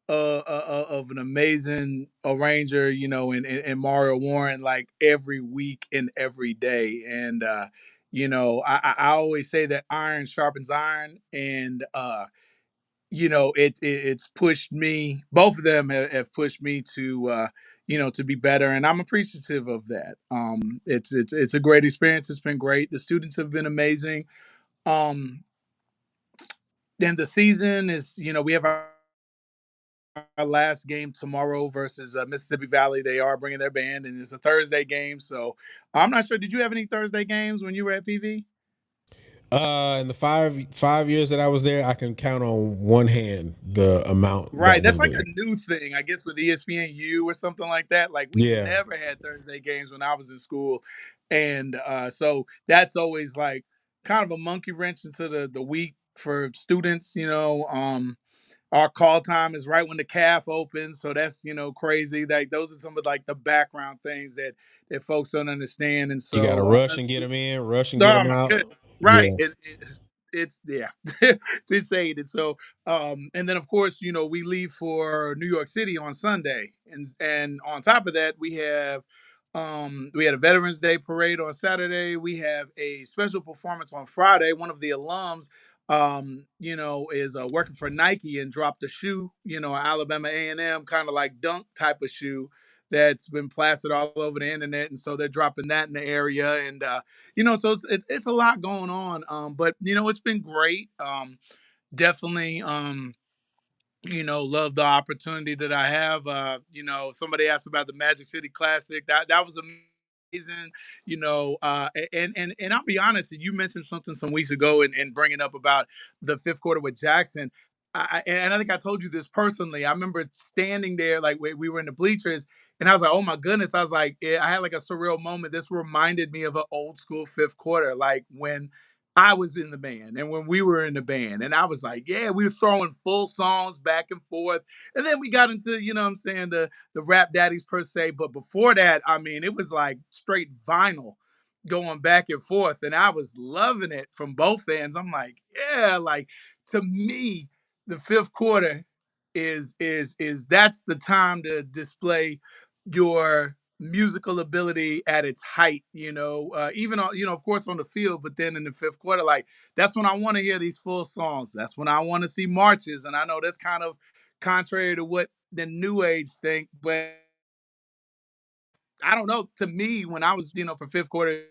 of an amazing arranger, in Mario Warren, like every week and every day. And I always say that iron sharpens iron, and it's pushed me. Both of them have pushed me to be better, and I'm appreciative of that. It's a great experience. It's been great. The students have been amazing. Um, then the season is, we have our last game tomorrow versus Mississippi Valley. They are bringing their band, and it's a Thursday game. So I'm not sure. Did you have any Thursday games when you were at PV? In the five years that I was there, I can count on one hand the amount Right. that That's was like a there. new thing, I guess, with ESPNU or something like that. Like we Yeah, never had Thursday games when I was in school. And so that's always like kind of a monkey wrench into the week for students. Our call time is right when the calf opens. So that's, crazy. Like those are some of like the background things that folks don't understand. And you got to so rush and get them in, rush and get oh them my good. out. Right. Yeah, It's yeah. To say it. So and then of course, we leave for New York City on Sunday. And on top of that, we had a Veterans Day parade on Saturday. We have a special performance on Friday. One of the alums is working for Nike and dropped a shoe, Alabama A&M kind of like dunk type of shoe that's been plastered all over the internet, and so they're dropping that in the area. And so it's a lot going on. But it's been great. Definitely. Love the opportunity that I have. Somebody asked about the Magic City Classic. That was amazing. And I'll be honest. You mentioned something some weeks ago and bringing up about the fifth quarter with Jackson. And I think I told you this personally. I remember standing there, like we were in the bleachers, and I was like, "Oh my goodness!" I was like, I had like a surreal moment. This reminded me of an old school fifth quarter, like when I was in the band and when we were in the band. And I was like, yeah, we were throwing full songs back and forth. And then we got into, what I'm saying, the rap daddies per se. But before that, I mean, it was like straight vinyl going back and forth. And I was loving it from both ends. I'm like, yeah, like to me, the fifth quarter. is that's the time to display your musical ability at its height, even on, of course on the field, but then in the fifth quarter, like that's when I want to hear these full songs. That's when I want to see marches. And I know that's kind of contrary to what the new age think, but I don't know. To me, when I was, for fifth quarter,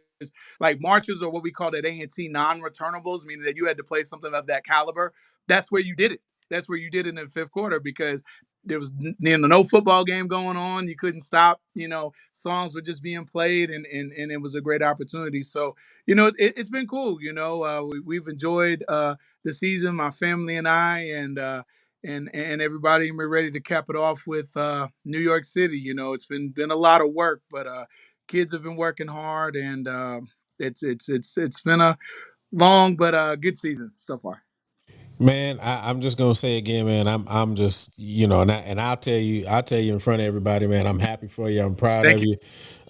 like marches or what we called at A&T non-returnables, meaning that you had to play something of that caliber. That's where you did it. That's where you did it in the fifth quarter because there was no football game going on. You couldn't stop. Songs were just being played, and it was a great opportunity. So it's been cool. We've enjoyed the season, my family and I, and everybody, and we're ready to cap it off with New York City. It's been a lot of work, but kids have been working hard, and it's been a long but good season so far. Man, I'm just gonna say again, man. I'm just and I'll tell you in front of everybody, man. I'm happy for you. I'm proud Thank of you.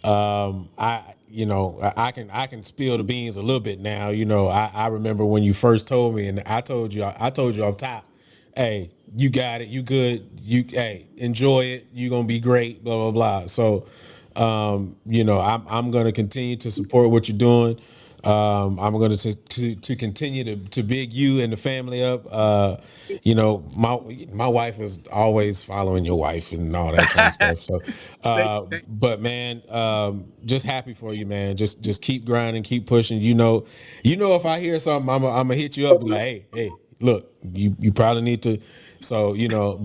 you. I can spill the beans a little bit now. I remember when you first told me, and I told you off top, hey, you got it, you good, hey, enjoy it, you gonna be great, blah blah blah. So, I'm gonna continue to support what you're doing. I'm going to continue to big you and the family up. My wife is always following your wife and all that kind of stuff. So, Thank but man, just happy for you, man. Just keep grinding, keep pushing. If I hear something, I'm gonna hit you up. Be like, hey, look, you probably need to. So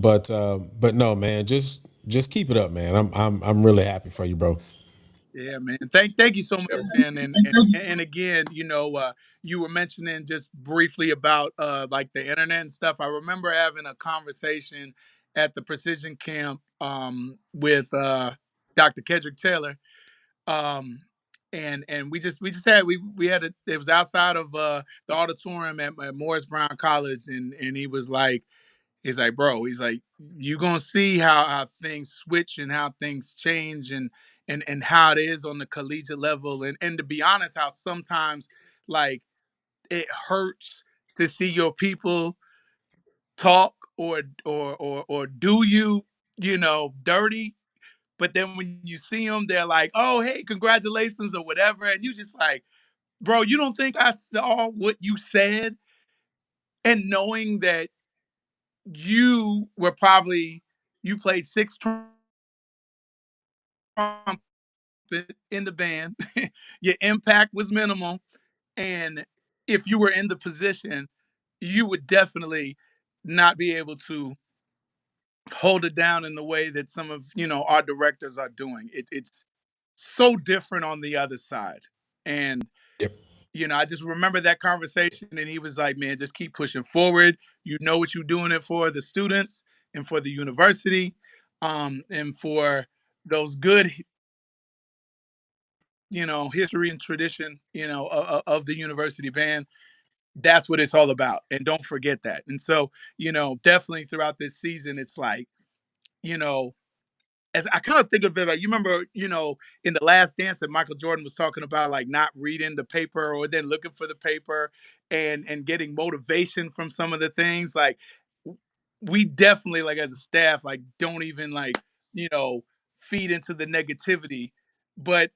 but no, man, just keep it up, man. I'm really happy for you, bro. Yeah, man. Thank you so much, Yep. man. And again, you were mentioning just briefly about like the internet and stuff. I remember having a conversation at the Precision Camp with Dr. Kedrick Taylor. And we had it was outside of the auditorium at Morris Brown College, and he was like, bro, he's like, you gonna see how things switch and how things change, and how it is on the collegiate level, and to be honest, how sometimes like it hurts to see your people talk or do dirty, but then when you see them, they're like, oh hey, congratulations or whatever, and you just like, bro, you don't think I saw what you said? And knowing that you were probably you played six trumpet in the band, your impact was minimal, and if you were in the position, you would definitely not be able to hold it down in the way that some of our directors are doing. It's so different on the other side, and Yep. I just remember that conversation, and he was like, "Man, just keep pushing forward. You know what you're doing it for the students and for the university, and for those good, history and tradition, of the university band. That's what it's all about, and don't forget that." And so, definitely throughout this season, it's like, you know, as I kind of think of it, like you remember, in the Last Dance that Michael Jordan was talking about, like not reading the paper or then looking for the paper and getting motivation from some of the things. Like we definitely, like as a staff, like don't even like you know feed into the negativity, but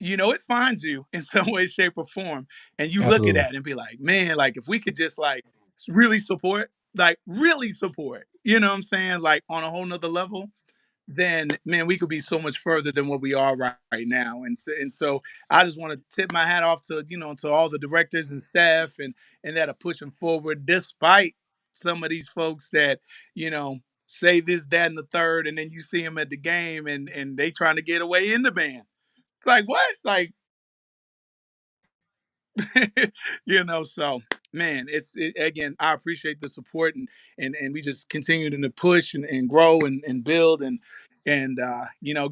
it finds you in some way, shape, or form, and you look at Absolutely. that and be like, man, like if we could just like really support, you know what I'm saying, like on a whole nother level, then man, we could be so much further than what we are right now. And so I just want to tip my hat off to to all the directors and staff and that are pushing forward despite some of these folks that you know say this, that, and the third, and then you see them at the game and they trying to get away in the band. It's like what? Like so man, again, I appreciate the support and we just continue to push and grow and build and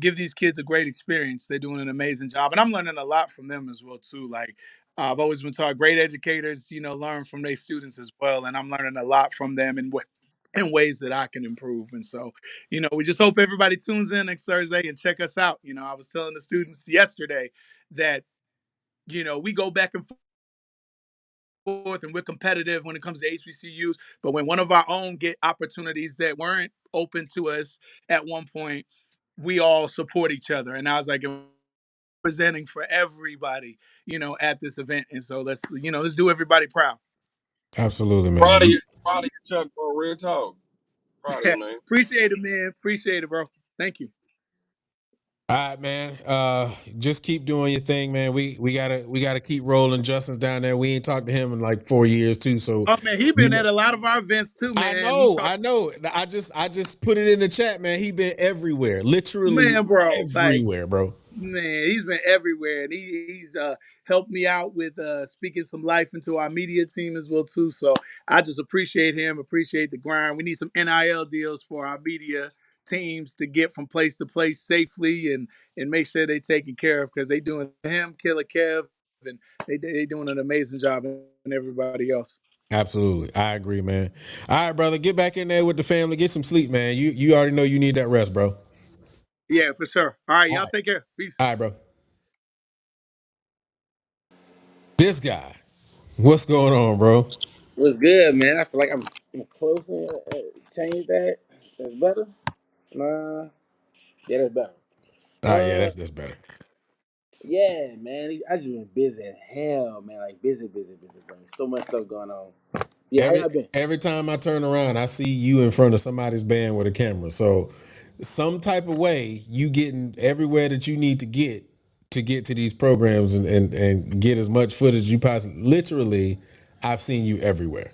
give these kids a great experience. They're doing an amazing job, and I'm learning a lot from them as well too. Like I've always been taught great educators, learn from their students as well, and I'm learning a lot from them in ways that I can improve. And so, we just hope everybody tunes in next Thursday and check us out. I was telling the students yesterday that we go back and forth, and we're competitive when it comes to HBCUs. But when one of our own get opportunities that weren't open to us at one point, we all support each other. And I was like, presenting for everybody, at this event. And so let's do everybody proud. Absolutely, Proud of man. you, proud of you, Chuck, bro. Real talk. Proud of you, man. Appreciate it, man. Appreciate it, bro. Thank you. All right, man. Just keep doing your thing, man. We gotta keep rolling. Justin's down there. We ain't talked to him in like 4 years too. So Oh man, he you been know, at a lot of our events too, I man. We know, talk, I know. I just put it in the chat, man. He been everywhere, literally man, bro. Like, everywhere, bro. man, he's been everywhere, and he's helped me out with speaking some life into our media team as well too. So I just appreciate him, appreciate the grind. We need some NIL deals for our media teams to get from place to place safely and make sure they taken care of because they doing him, Killer Kev, and they doing an amazing job, and everybody else. Absolutely, I agree, man. All right, brother, get back in there with the family. Get some sleep, man. You already know you need that rest, bro. Yeah, for sure. All right, All y'all right, take care. Peace. all right, bro. This guy, what's going on, bro? What's good, man? I feel like I'm closing. Change that. That's better. Nah, yeah, that's better. All right, yeah, Uh, that's better. yeah, man. I just been busy as hell, man. Like busy, busy, busy, bro. So much stuff going on. Yeah, how Every y'all been? every time I turn around, I see you in front of somebody's band with a camera. So some type of way you getting everywhere that you need to get to these programs and get as much footage as you possibly. Literally, I've seen you everywhere.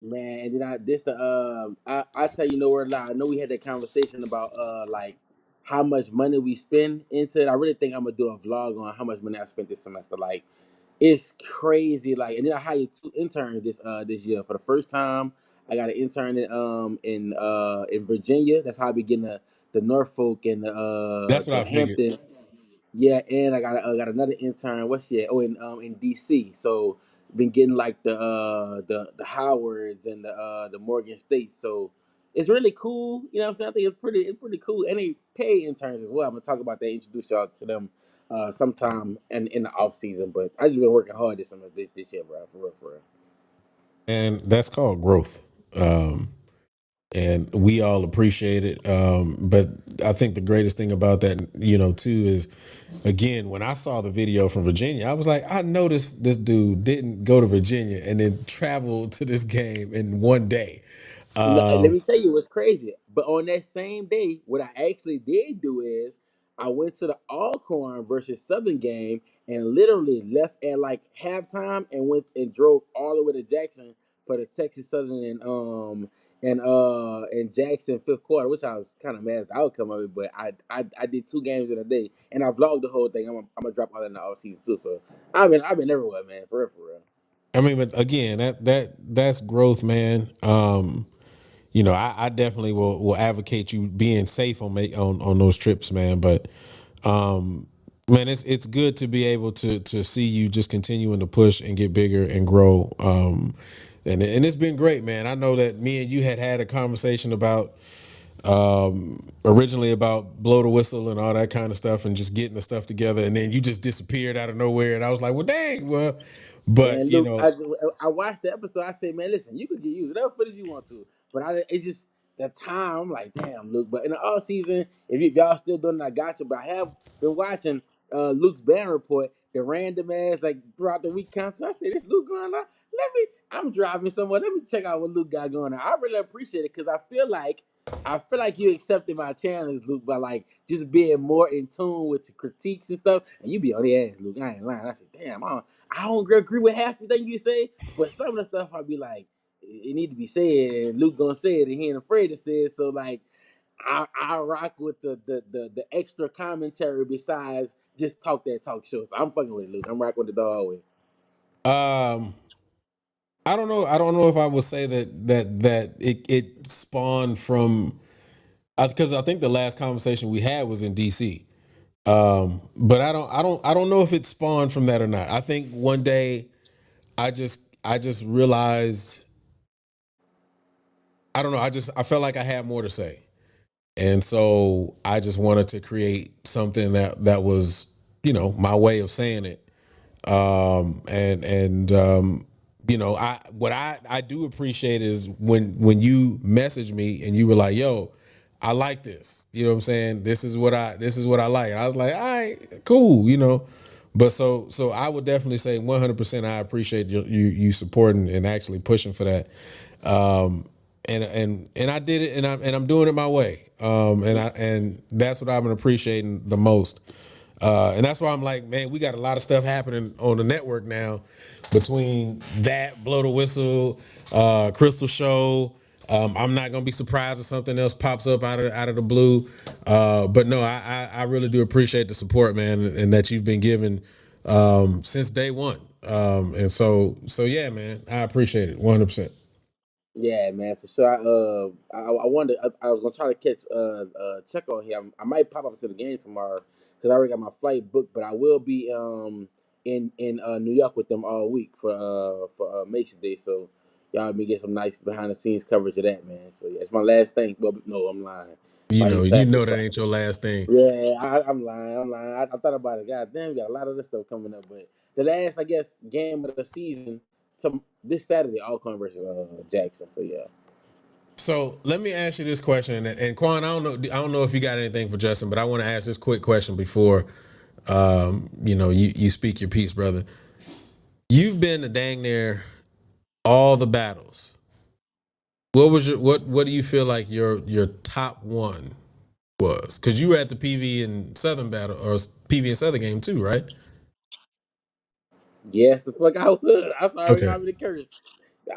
Man, and then I tell you nowhere lie. I know we had that conversation about like how much money we spend into it. I really think I'm gonna do a vlog on how much money I spent this semester. Like it's crazy. Like, and then I hired two interns this year for the first time. I got an intern in Virginia. That's how I be getting the Norfolk and That's what I the figured. Hampton. Yeah, and I got another intern. What's she at? Oh, in DC. So been getting like the Howards and the Morgan State. So it's really cool. You know what I'm saying? I think it's pretty cool. And they pay interns as well. I'm gonna talk about that. Introduce y'all to them sometime in the off season. But I just been working hard this year, bro. For real, for real. And that's called growth. Um, and we all appreciate it. But I think the greatest thing about that, too, is again, when I saw the video from Virginia, I was like, I noticed this dude didn't go to Virginia and then travel to this game in one day. No, let Um, me tell you what's crazy. But on that same day, what I actually did do is I went to the Alcorn versus Southern game and literally left at like halftime and went and drove all the way to Jackson for the Texas Southern and Jackson fifth quarter, which I was kind of mad at the outcome of it. But I did two games in a day and I vlogged the whole thing. I'm gonna drop all that in the off season too. So I've been everywhere, man, for real, for real. I mean, but again, that's growth, man. I definitely will advocate you being safe on those trips, man. But man, it's good to be able to see you just continuing to push and get bigger and grow. And it's been great, man. I know that me and you had a conversation about originally about blow the whistle and all that kind of stuff and just getting the stuff together, and then you just disappeared out of nowhere, and I was like, well, dang, well, but Man, Luke, I watched the episode. I said, man, listen, you could get used whatever footage you want to, but it's just the time. I'm like, damn, Luke. But in the off season, if y'all still doing it, I got you. But I have been watching Luke's band report, the random ass like throughout the week concert. I said, this Luke going on. I'm driving somewhere. Let me check out what Luke got going on. I really appreciate it because I feel like you accepted my challenge, Luke, by like just being more in tune with the critiques and stuff. And you be on the ass, Luke. I ain't lying. I said, damn, I don't agree with half the thing you say, but some of the stuff I'll be like, it need to be said, and Luke gonna say it, and he ain't afraid to say it. So like, I rock with the extra commentary besides just talk that talk show. So I'm fucking with it, Luke. I'm rocking with the dog with. um, I don't know. I don't know if I would say that it spawned from because I think the last conversation we had was in DC. But I don't know if it spawned from that or not. I think one day I just realized I don't know. I felt like I had more to say, and so I just wanted to create something that was my way of saying it. And I do appreciate is when you message me and you were like, yo, I like this. You know what I'm saying? This is what I like. And I was like, all right, cool. But so I would definitely say 100% I appreciate you supporting and actually pushing for that. And I did it, and I'm doing it my way. And that's what I've been appreciating the most. And that's why I'm like, man, we got a lot of stuff happening on the network now between that, Blow the Whistle, Crystal Show. I'm not gonna be surprised if something else pops up out of the blue. But no, I really do appreciate the support, man, and that you've been giving since day one. And so yeah, man, I appreciate it 100%. Yeah, man, for sure. I wanted. I was gonna try to catch check on here. I might pop up to the game tomorrow because I already got my flight booked. But I will be in New York with them all week for Macy's Day. So y'all may get some nice behind the scenes coverage of that, man. So yeah, it's my last thing. Well, no, I'm lying. You Fighting know, you classic. know that ain't your last thing. Yeah, I'm lying. I'm lying. I thought about it. God damn, we got a lot of this stuff coming up. But the last, I guess, game of the season to this Saturday, Alcorn versus Jackson. So yeah. So let me ask you this question, and Quan, I don't know if you got anything for Justin, but I want to ask this quick question before, you speak your piece, brother. You've been to dang near all the battles. What do you feel like your top one was? Because you were at the PV and Southern battle or PV and Southern game too, right? Yes, the fuck I would. I'm sorry, Okay. remind me to curse.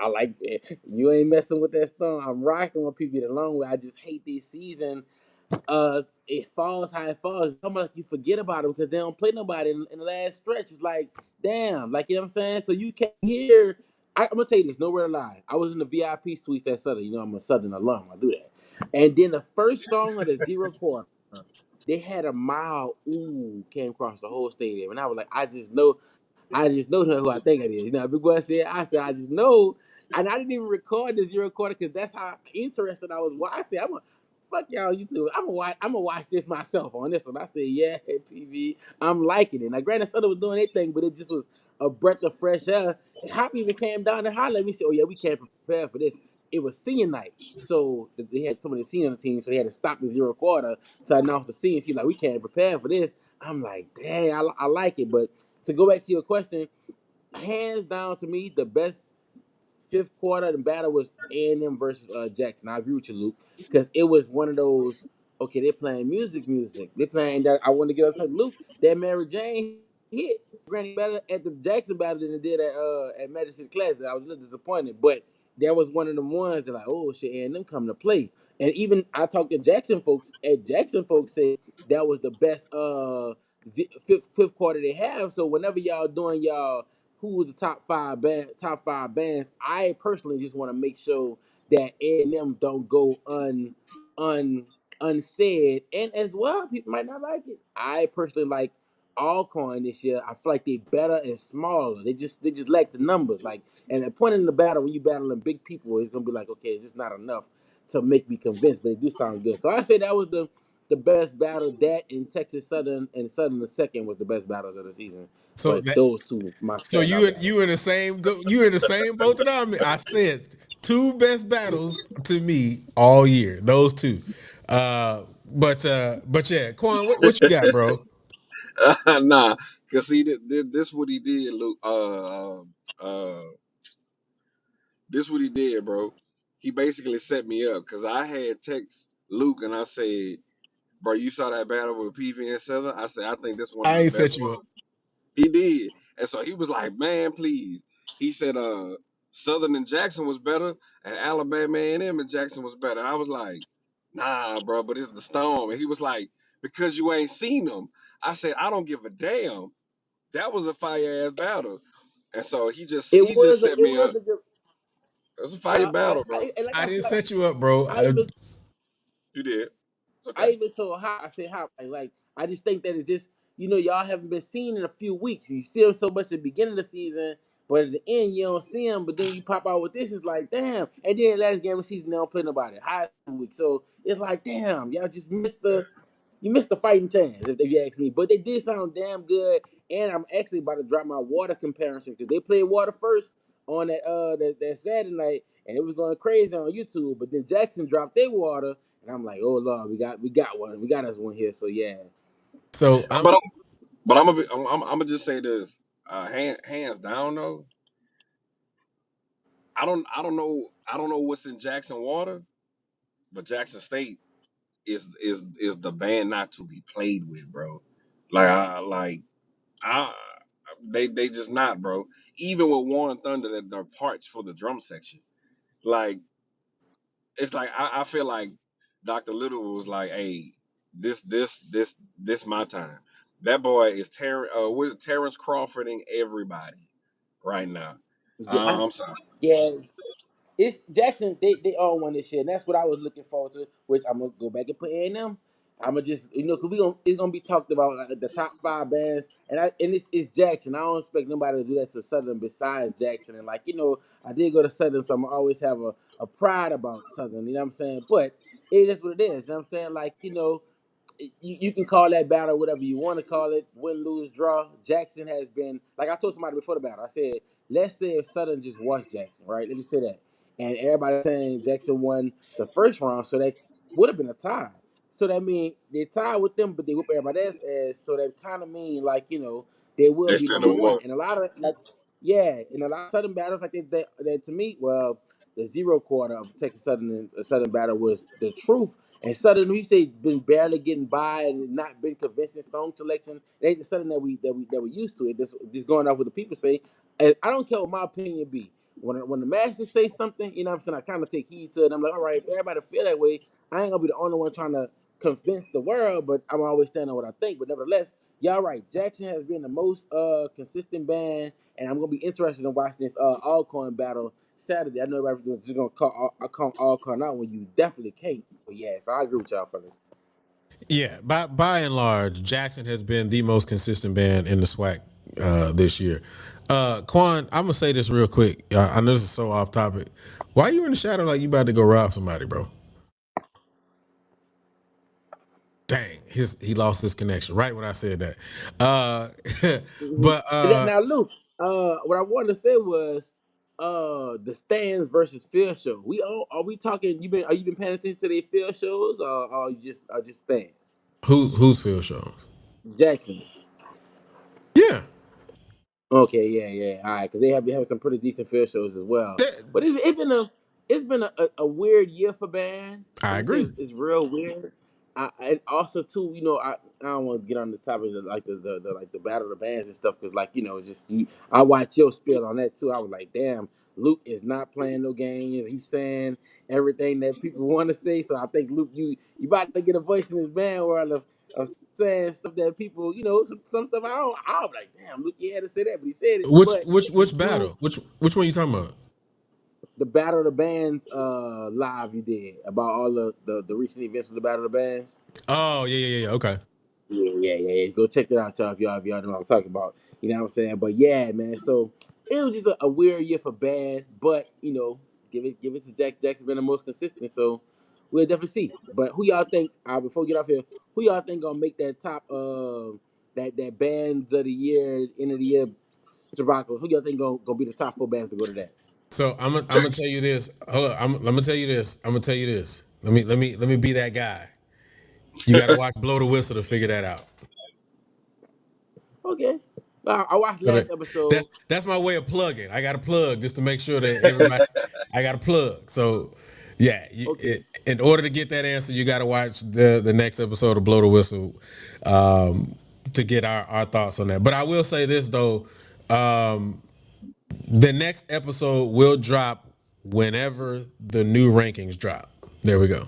I like that. You ain't messing with that stone. I'm rocking with people get along with. I just hate this season. It falls how it falls. It's almost like you forget about them because they don't play nobody in the last stretch. It's like, damn, like you know what I'm saying. So you can't hear. I'm gonna tell you this, nowhere to lie. I was in the VIP suites at Southern. You know, I'm a Southern alum. I do that. And then the first song of the zero quarter, they had a mild ooh came across the whole stadium, and I was like, I just know who I think it is. You know, Big Boy said, I just know. And I didn't even record the zero quarter because that's how interested I was. I said, fuck y'all YouTube. I'm gonna watch this myself on this one. I said, yeah, PV, I'm liking it. Now, granted, Sutter was doing their thing, but it just was a breath of fresh air. And Hop even came down and hollered at me, said, oh yeah, we can't prepare for this. It was senior night, so they had so many senior on the team, so they had to stop the zero quarter to announce the seniors. He's like, we can't prepare for this. I'm like, dang, I like it, but to go back to your question, hands down to me, the best fifth quarter the battle was A&M versus Jackson. I agree with you, Luke, because it was one of those. Okay, they're playing music. They're playing that. I want to get up to Luke. That Mary Jane hit. Granny better at the Jackson battle than it did at Madison Classic. I was a little disappointed, but that was one of the ones that like, oh shit, and them come to play. And even I talked to Jackson folks. At Jackson folks said that was the best fifth quarter they have. So whenever y'all doing y'all who was the top five bands. I personally just want to make sure that A&M don't go un unsaid. And as well, people might not like it. I personally like Alcorn this year. I feel like they better and smaller. They just lack the numbers. Like and at point in the battle when you battling big people, it's gonna be like, okay, it's just not enough to make me convinced, but they do sound good. So I say that was the best battle. That in Texas Southern and Southern the second was the best battles of the season. So But that those two, my so standout you battles. in the same you in the same boat that I'm in. I said two best battles to me all year. Those two. But yeah, Quan, what you got, bro? Nah, cause see, this what he did, Luke. This what he did, bro. He basically set me up, cause I had text Luke and I said, bro, you saw that battle with PV and Southern. I said, I think this one of I the ain't best set you up. ones. He did. And so he was like, man, please. He said, Southern and Jackson was better, and Alabama A&M and Jackson was better. And I was like, nah, bro, but it's the Storm. And he was like, because you ain't seen them. I said, I don't give a damn. That was a fire ass battle. And so It he just was a set it me was up. a good. It was a fire battle, bro. And like I I didn't like set you up, bro. I even You did. It's I okay. even told Hop, I said Hop, like I just think that it's just y'all haven't been seen in a few weeks. You see them so much at the beginning of the season, but at the end you don't see them. But then you pop out with this, it's like damn. And then last game of the season they don't play nobody. High week, so it's like damn, y'all just missed the fighting chance if you ask me. But they did sound damn good, and I'm actually about to drop my water comparison because they played water first. on that Saturday night, and it was going crazy on YouTube. But then Jackson dropped their water, and I'm like, oh Lord, we got one, we got us one here. So yeah, So I'm But I'm gonna just say this, hands down though. I don't know what's in Jackson water, but Jackson State is the band not to be played with, bro. I they just not, bro. Even with Warren Thunder, that their parts for the drum section, like it's like I feel like Dr. Little was like, hey, this my time. That boy is Terrence Crawfording everybody right now. yeah, I'm sorry. yeah. It's Jackson. They all won this shit, and that's what I was looking forward to. Which I'm gonna go back and put A&M. I'm gonna just cause it's gonna be talked about like, the top five bands, and it's Jackson. I don't expect nobody to do that to Southern besides Jackson. And like I did go to Southern, so I'm always have a pride about Southern. You know what I'm saying? But it is what it is. You know what I'm saying? Like you can call that battle whatever you want to call it, win, lose, draw. Jackson has been like I told somebody before the battle. I said, let's say if Southern just watched Jackson, right? Let me say that, and everybody saying Jackson won the first round, so that would have been a tie. So that mean they tied with them, but they whoop everybody else ass. So that kind of mean like they will They be still number don't one. want. And a lot of like yeah, in a lot of Southern battles like that to me, well, the zero quarter of Texas Southern and Southern battle was the truth. And Southern, we say, been barely getting by and not been convincing song selection. It ain't the Southern that we used to. It just going off what the people say. And I don't care what my opinion be. When the masters say something, you know what I'm saying, I kind of take heed to it. I'm like, all right, if everybody feel that way, I ain't gonna be the only one trying to convince the world, but I'm always standing on what I think. But nevertheless, y'all right. Jackson has been the most consistent band, and I'm gonna be interested in watching this Alcorn battle Saturday. I know everybody's just gonna call Alcorn out when you definitely can't. But yeah, so I agree with y'all fellas. Yeah, by and large, Jackson has been the most consistent band in the SWAC this year. Quan, I'm gonna say this real quick. I know this is so off topic. Why you in the shadow like you about to go rob somebody, bro? Dang, he lost his connection right when I said that. Uh, Mhm. but Now, Luke, what I wanted to say was, the stands versus field show. We all are we talking? Are you been paying attention to the field shows, or are you just stands? who's Phil shows? Jackson's. Yeah, Okay, yeah, all right, because they have been having some pretty decent field shows as well. that, But it's been a weird year for band. I I'm gonna say agree. it's real weird. And also too, I don't want to get on the topic of like the like the battle of the bands and stuff because like I watched your spiel on that too. I was like, damn, Luke is not playing no games. He's saying everything that people want to say. So I think Luke, you about to get a voice in this band world of saying stuff that people, some stuff I was like, damn, Luke, he had to say that, but he said it. Which But which you which do battle? Which one you talking about? the Battle of the Bands live you did about all the recent events of the Battle of the Bands. Oh yeah. Okay. Yeah. Go check that out, y'all. If y'all know what I'm talking about. You know what I'm saying? But yeah, man. So it was just a weird year for band, but give it to Jack. Jack's been the most consistent, so we'll definitely see. But who y'all think? Before we get off here, who y'all think gonna make that top? That bands of the year, end of the year, debacle. Who y'all think gonna be the top four bands to go to that? So I'm gonna tell you this. Hold on, I'm gonna tell you this. I'm gonna tell you this. Let me be that guy. You got to watch Blow the Whistle to figure that out. Okay. I watched So last episode. that's my way of plugging. I got to plug just to make sure that everybody. I got to plug. So yeah, Okay. in order to get that answer, you got to watch the next episode of Blow the Whistle to get our thoughts on that. But I will say this though, the next episode will drop whenever the new rankings drop. There we go.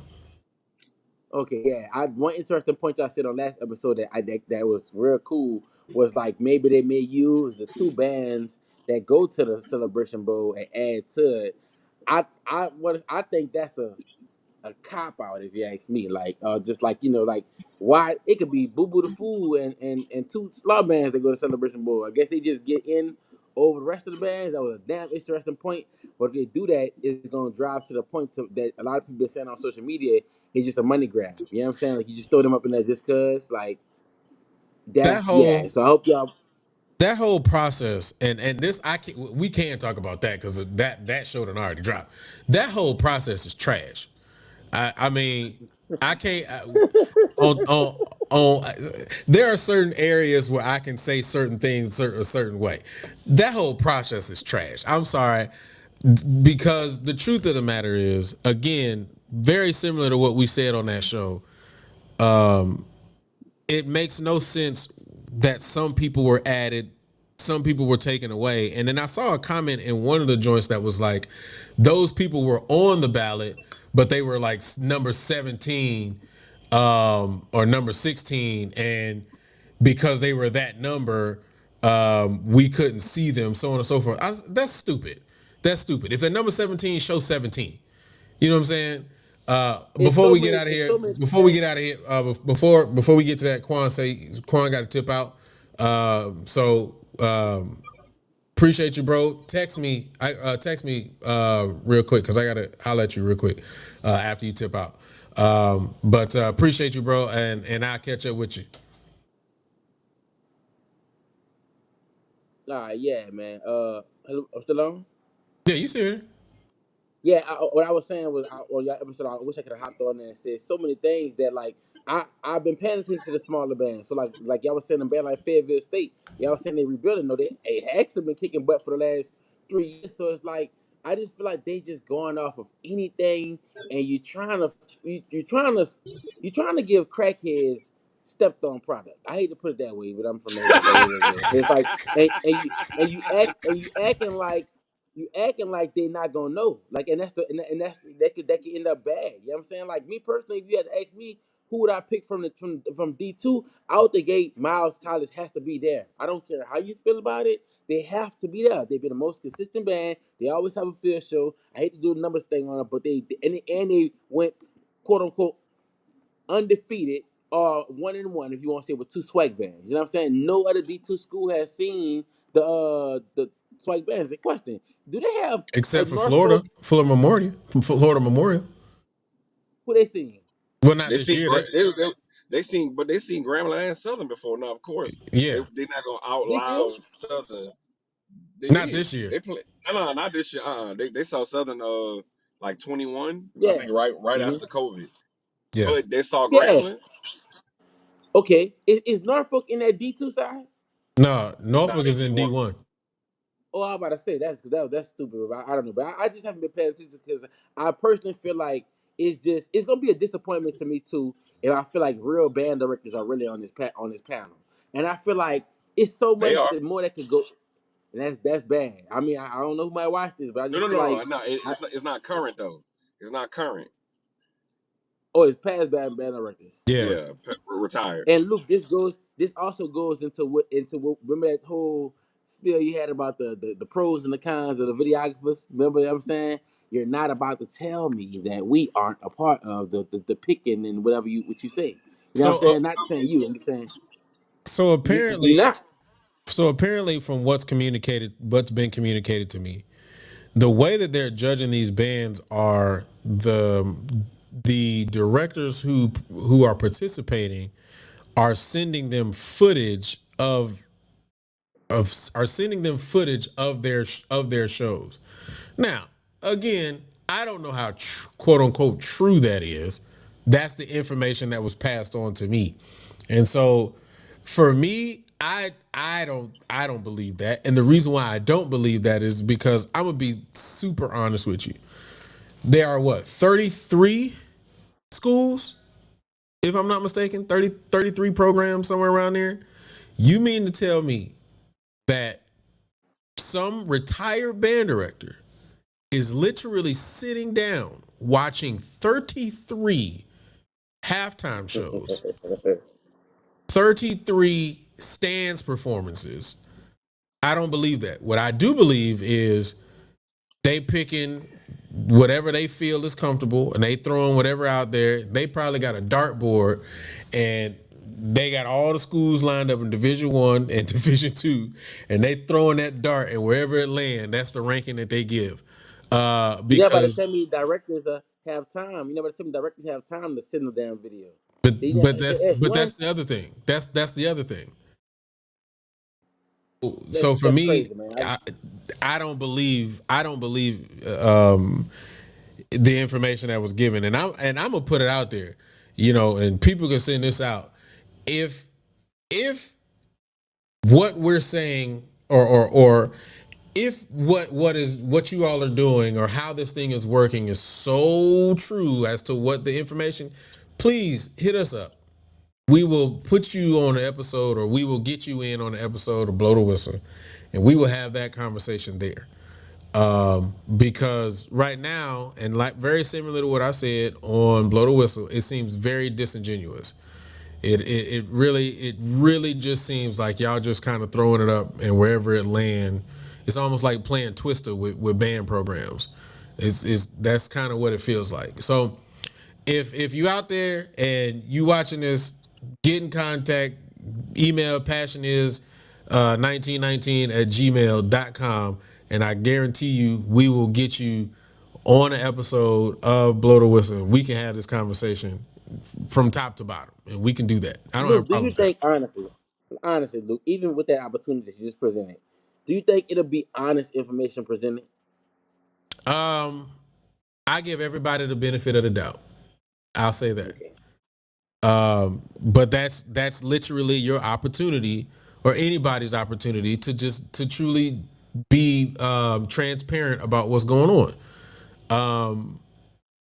Okay, yeah. One interesting point y'all said on last episode that was real cool was like maybe they may use the two bands that go to the Celebration Bowl and add to it. I think that's a cop out if you ask me. Like just like like why it could be Boo Boo the Fool and two slaw bands that go to Celebration Bowl. I guess they just get in over the rest of the bands. That was a damn interesting point. But if they do that, it's gonna drive to the point that a lot of people been saying on social media. It's just a money grab. You know what I'm saying? Like you just throw them up in there just cause like That that's yeah. whole So I hope y'all. that whole process, and this we can talk about that because that show done already dropped. That whole process is trash. I mean, I can't on there are certain areas where I can say certain things a certain way. That whole process is trash. I'm sorry, because the truth of the matter is, again, very similar to what we said on that show. It makes no sense that some people were added, some people were taken away. And then I saw a comment in one of the joints that was like, those people were on the ballot, but they were like number 17 or number 16. And because they were that number, we couldn't see them, so on and so forth. That's stupid. That's stupid. If they're number 17, show 17. You know what I'm saying? Before we get out of It's here, so many before we things. get out of here, before we get to that, Quan got to tip out. Appreciate you, bro. Text me, real quick because I gotta holler at you real quick after you tip out. But appreciate you, bro, and I'll catch up with you. Yeah, man. Hello, I'm still on. Yeah, you see it? Yeah, what I was saying was on your episode, I wish I could have hopped on there and said so many things that like I've been paying attention to the smaller bands. So like y'all was saying, a band like Fayetteville State, y'all was saying they rebuilding. No, they actually been kicking butt for the last 3 years. So it's like I just feel like they just going off of anything, and you're trying to give crackheads stepped on product. I hate to put it that way, but I'm from that area. It's like and you acting like they not gonna know. Like, and that's that could end up bad. You know what I'm saying? Like me personally, if you had to ask me who would I pick from D2, out the gate, Miles College has to be there. I don't care how you feel about it, they have to be there. They've been the most consistent band. They always have a field show. I hate to do the numbers thing on it, but they went quote unquote undefeated or 1-1 if you want to say with two swag bands. You know what I'm saying? No other D2 school has seen the swag bands in question. Do they have a Except for Florida, Norfolk? Florida Memorial. Who they seen? Well, not They this seen year. That they seen Grambling and Southern before. Now, of course, yeah, they not gonna This year? outlaw Southern. They not did. this year. They play. No, not this year. They saw Southern like 21. I Yeah. think right Hmm. after COVID. Yeah. But they saw Yeah. Grambling. Okay. Is Norfolk in that D2 side? No, Nah, Norfolk they is in D1. D1. Oh, I'm about to say that's because that's stupid. I don't know, but I just haven't been paying attention because I personally feel like it's gonna be a disappointment to me too if I feel like real band directors are really on this panel, and I feel like it's so They much are. more that could go. And that's bad. I mean, I don't know who might watch this, but I No, just no, feel no, like, no. I, It's not current though. It's not current. oh, it's past band directors. Yeah. Yeah, retired. And look, this also goes into what remember that whole spiel you had about the pros and the cons of the videographers. Remember what I'm saying? You're not about to tell me that we aren't a part of the picking and whatever what you say. You know what I'm So saying? Not saying you. I'm just saying so you apparently, not. from what's been communicated to me, the way that they're judging these bands are the directors who are participating are sending them footage of their shows. Now, again, I don't know how quote unquote true that is. That's the information that was passed on to me. And so for me, I don't believe that. And the reason why I don't believe that is because I'm gonna be super honest with you. There are 33 schools, if I'm not mistaken, 33 programs somewhere around there. You mean to tell me that some retired band director is literally sitting down watching 33 halftime shows, 33 stands performances? I don't believe that. What I do believe is they picking whatever they feel is comfortable and they throwing whatever out there. They probably got a dartboard and they got all the schools lined up in Division 1 and Division 2, and they throwing that dart, and wherever it land, that's the ranking that they give. You never about to Because tell me directors have time. You never about to tell me directors have time to send a damn video. but They, but that's that's one. the other thing. That's the other thing. So for That's me, crazy, man. I don't believe the information that was given, and I'm gonna put it out there, and people can send this out. If what we're saying, or if what you all are doing, or how this thing is working is so true as to what the information, please hit us up. We will put you on an episode, or we will get you in on an episode of Blow the Whistle, and we will have that conversation there. Because right now, and like very similar to what I said on Blow the Whistle, it seems very disingenuous. It really just seems like y'all just kind of throwing it up, and wherever it land, it's almost like playing Twister with band programs. It's That's kind of what it feels like. So if you out there and you watching this, get in contact. Email passion is 1919 at gmail.com, and I guarantee you we will get you on an episode of Blow the Whistle. We can have this conversation from top to bottom, and we can do that. I don't have a Luke, do problem you with that. think honestly, Luke, even with that opportunity that you just presented, do you think it'll be honest information presented? Um, I give everybody the benefit of the doubt. I'll say that. Okay. But that's literally your opportunity, or anybody's opportunity, to truly be transparent about what's going on.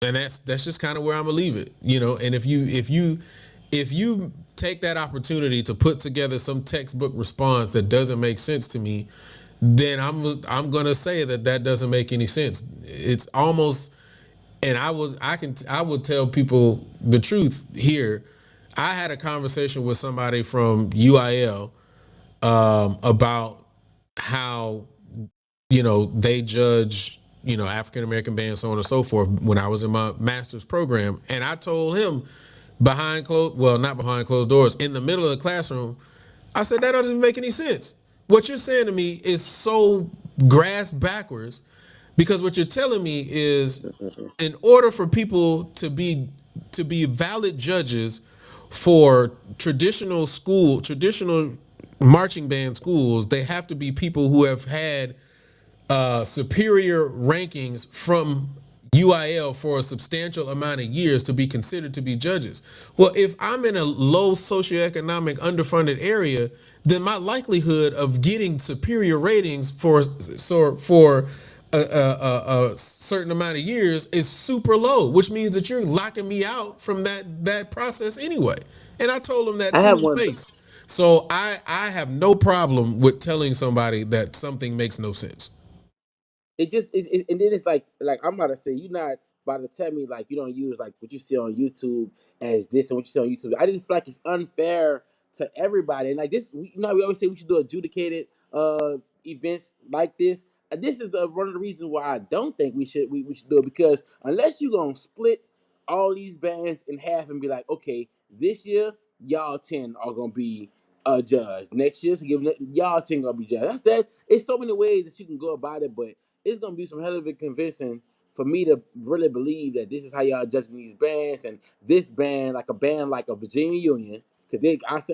And that's just kind of where I'm gonna leave it, And if you take that opportunity to put together some textbook response that doesn't make sense to me, then I'm gonna say that doesn't make any sense. It's almost, and I would tell people the truth here. I had a conversation with somebody from UIL about how they judge African American bands, so on and so forth, when I was in my master's program. And I told him, not behind closed doors, in the middle of the classroom, I said, that doesn't make any sense. What you're saying to me is so grass backwards, because what you're telling me is, in order for people to be valid judges for traditional marching band schools, they have to be people who have had superior rankings from UIL for a substantial amount of years to be considered to be judges. Well, if I'm in a low socioeconomic underfunded area, then my likelihood of getting superior ratings for a certain amount of years is super low, which means that you're locking me out from that process anyway. And I told him that I to have his one. face. So I have no problem with telling somebody that something makes no sense. And then it's like I'm about to say, you're not about to tell me like you don't use like what you see on YouTube as this and what you see on YouTube. I just feel like it's unfair to everybody. And like this, we always say we should do adjudicated events like this. This is one of the reasons why I don't think we should do it, because unless you're gonna split all these bands in half and be like, okay, this year y'all 10 are gonna be judged. Next year, y'all 10 gonna be judged. That's that. It's so many ways that you can go about it, but it's gonna be some hell of a convincing for me to really believe that this is how y'all judging these bands, and this band like a Virginia Union, because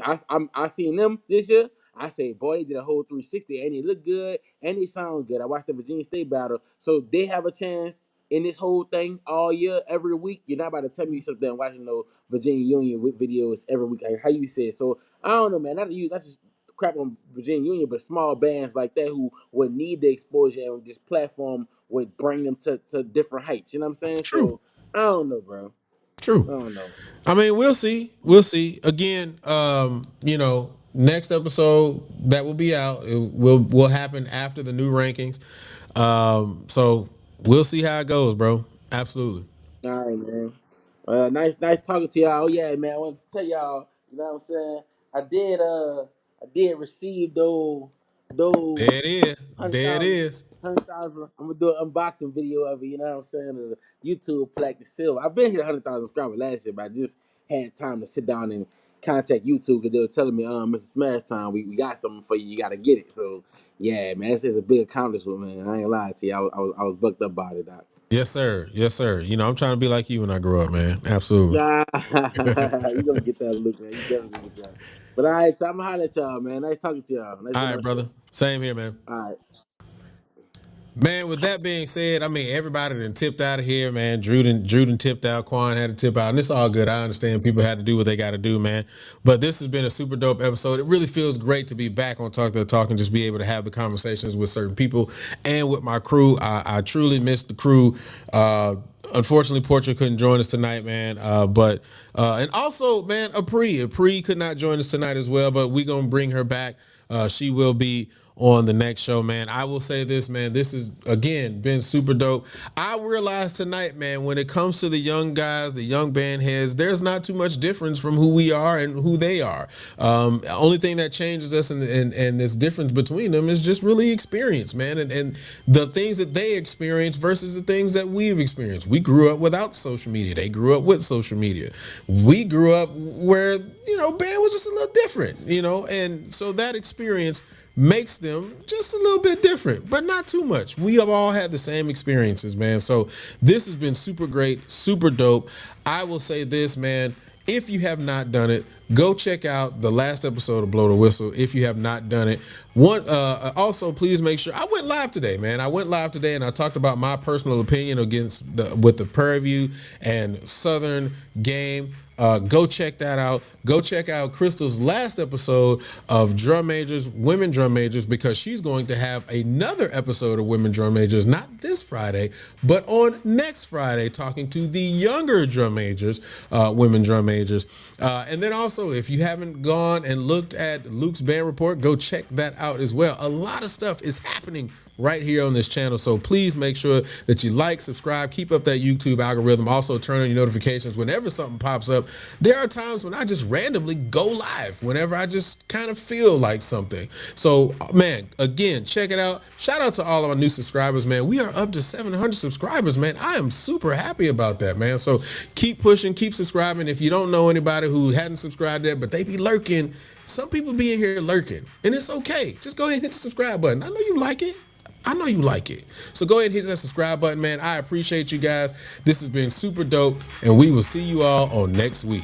I seen them this year. I say, boy, they did a whole 360, and they look good and they sound good. I watched the Virginia State battle, so they have a chance in this whole thing all year, every week. You're not about to tell me something watching no Virginia Union with videos every week, like how you said. So I don't know, man. Not just crap on Virginia Union, but small bands like that who would need the exposure, and this platform would bring them to different heights. You know what I'm saying? True. So I don't know, bro. I True. don't know. I mean, we'll see. We'll see. Again, next episode that will be out, it will happen after the new rankings. So we'll see how it goes, bro. Absolutely. All right, man. Nice talking to y'all. Oh yeah, man. I want to tell y'all, you know what I'm saying? I did receive those There it is. hundred There it thousand, is. 100,000. I'm gonna do an unboxing video of it. You know what I'm saying? Of the YouTube plaque to silver. I've been here 100,000 subscribers last year, but I just had time to sit down and contact YouTube because they were telling me, Mr. Smash Time, we got something for you. You gotta get it. So yeah, man, it's a big accomplishment, man. I ain't lying to you. I was bucked up about it, Doc. Yes, sir. Yes, sir. I'm trying to be like you when I grow up, man. Absolutely. Nah, you gonna get that look, man. You definitely gonna get that. But all right, so I'm gonna holler at y'all, man. Nice talking to y'all. Nice All being on right, the brother. show. Same here, man. All right. Man, with that being said, I mean everybody done tipped out of here, man. Drew done tipped out, Quan had to tip out, and it's all good. I understand people had to do what they got to do, man. But this has been a super dope episode. It really feels great to be back on Talk the Talk and just be able to have the conversations with certain people and with my crew. I truly missed the crew. Unfortunately, Portrait couldn't join us tonight, man. And also, man, Apri could not join us tonight as well, but we gonna bring her back. She will be on the next show, man. I will say this, man. This has again been super dope. I realized tonight, man, when it comes to the young guys, the young band heads, there's not too much difference from who we are and who they are. Only thing that changes us and this difference between them is just really experience, man, and the things that they experience versus the things that we've experienced. We grew up without social media. They grew up with social media. We grew up where, band was just a little different, and so that experience makes them just a little bit different, but not too much. We have all had the same experiences, man. So this has been super great, super dope. I will say this, man. If you have not done it, go check out the last episode of Blow the Whistle. If you have not done it, also please make sure. I went live today, man. I went live today and I talked about my personal opinion with the Prairie View and Southern game. Go check that out. Go check out Crystal's last episode of Drum Majors, Women Drum Majors, because she's going to have another episode of Women Drum Majors, not this Friday, but on next Friday, talking to the younger drum majors, women drum majors. And then also, if you haven't gone and looked at Luke's band report, go check that out as well. A lot of stuff is happening right here on this channel. So please make sure that you like, subscribe, keep up that YouTube algorithm. Also turn on your notifications whenever something pops up. There are times when I just randomly go live whenever I just kind of feel like something. So, man, again, check it out. Shout out to all of our new subscribers, man. We are up to 700 subscribers, man. I am super happy about that, man. So keep pushing, keep subscribing. If you don't know anybody who hadn't subscribed yet, but they be lurking, some people be in here lurking, and it's okay. Just go ahead and hit the subscribe button. I know you like it. I know you like it. So go ahead and hit that subscribe button, man. I appreciate you guys. This has been super dope, and we will see you all on next week.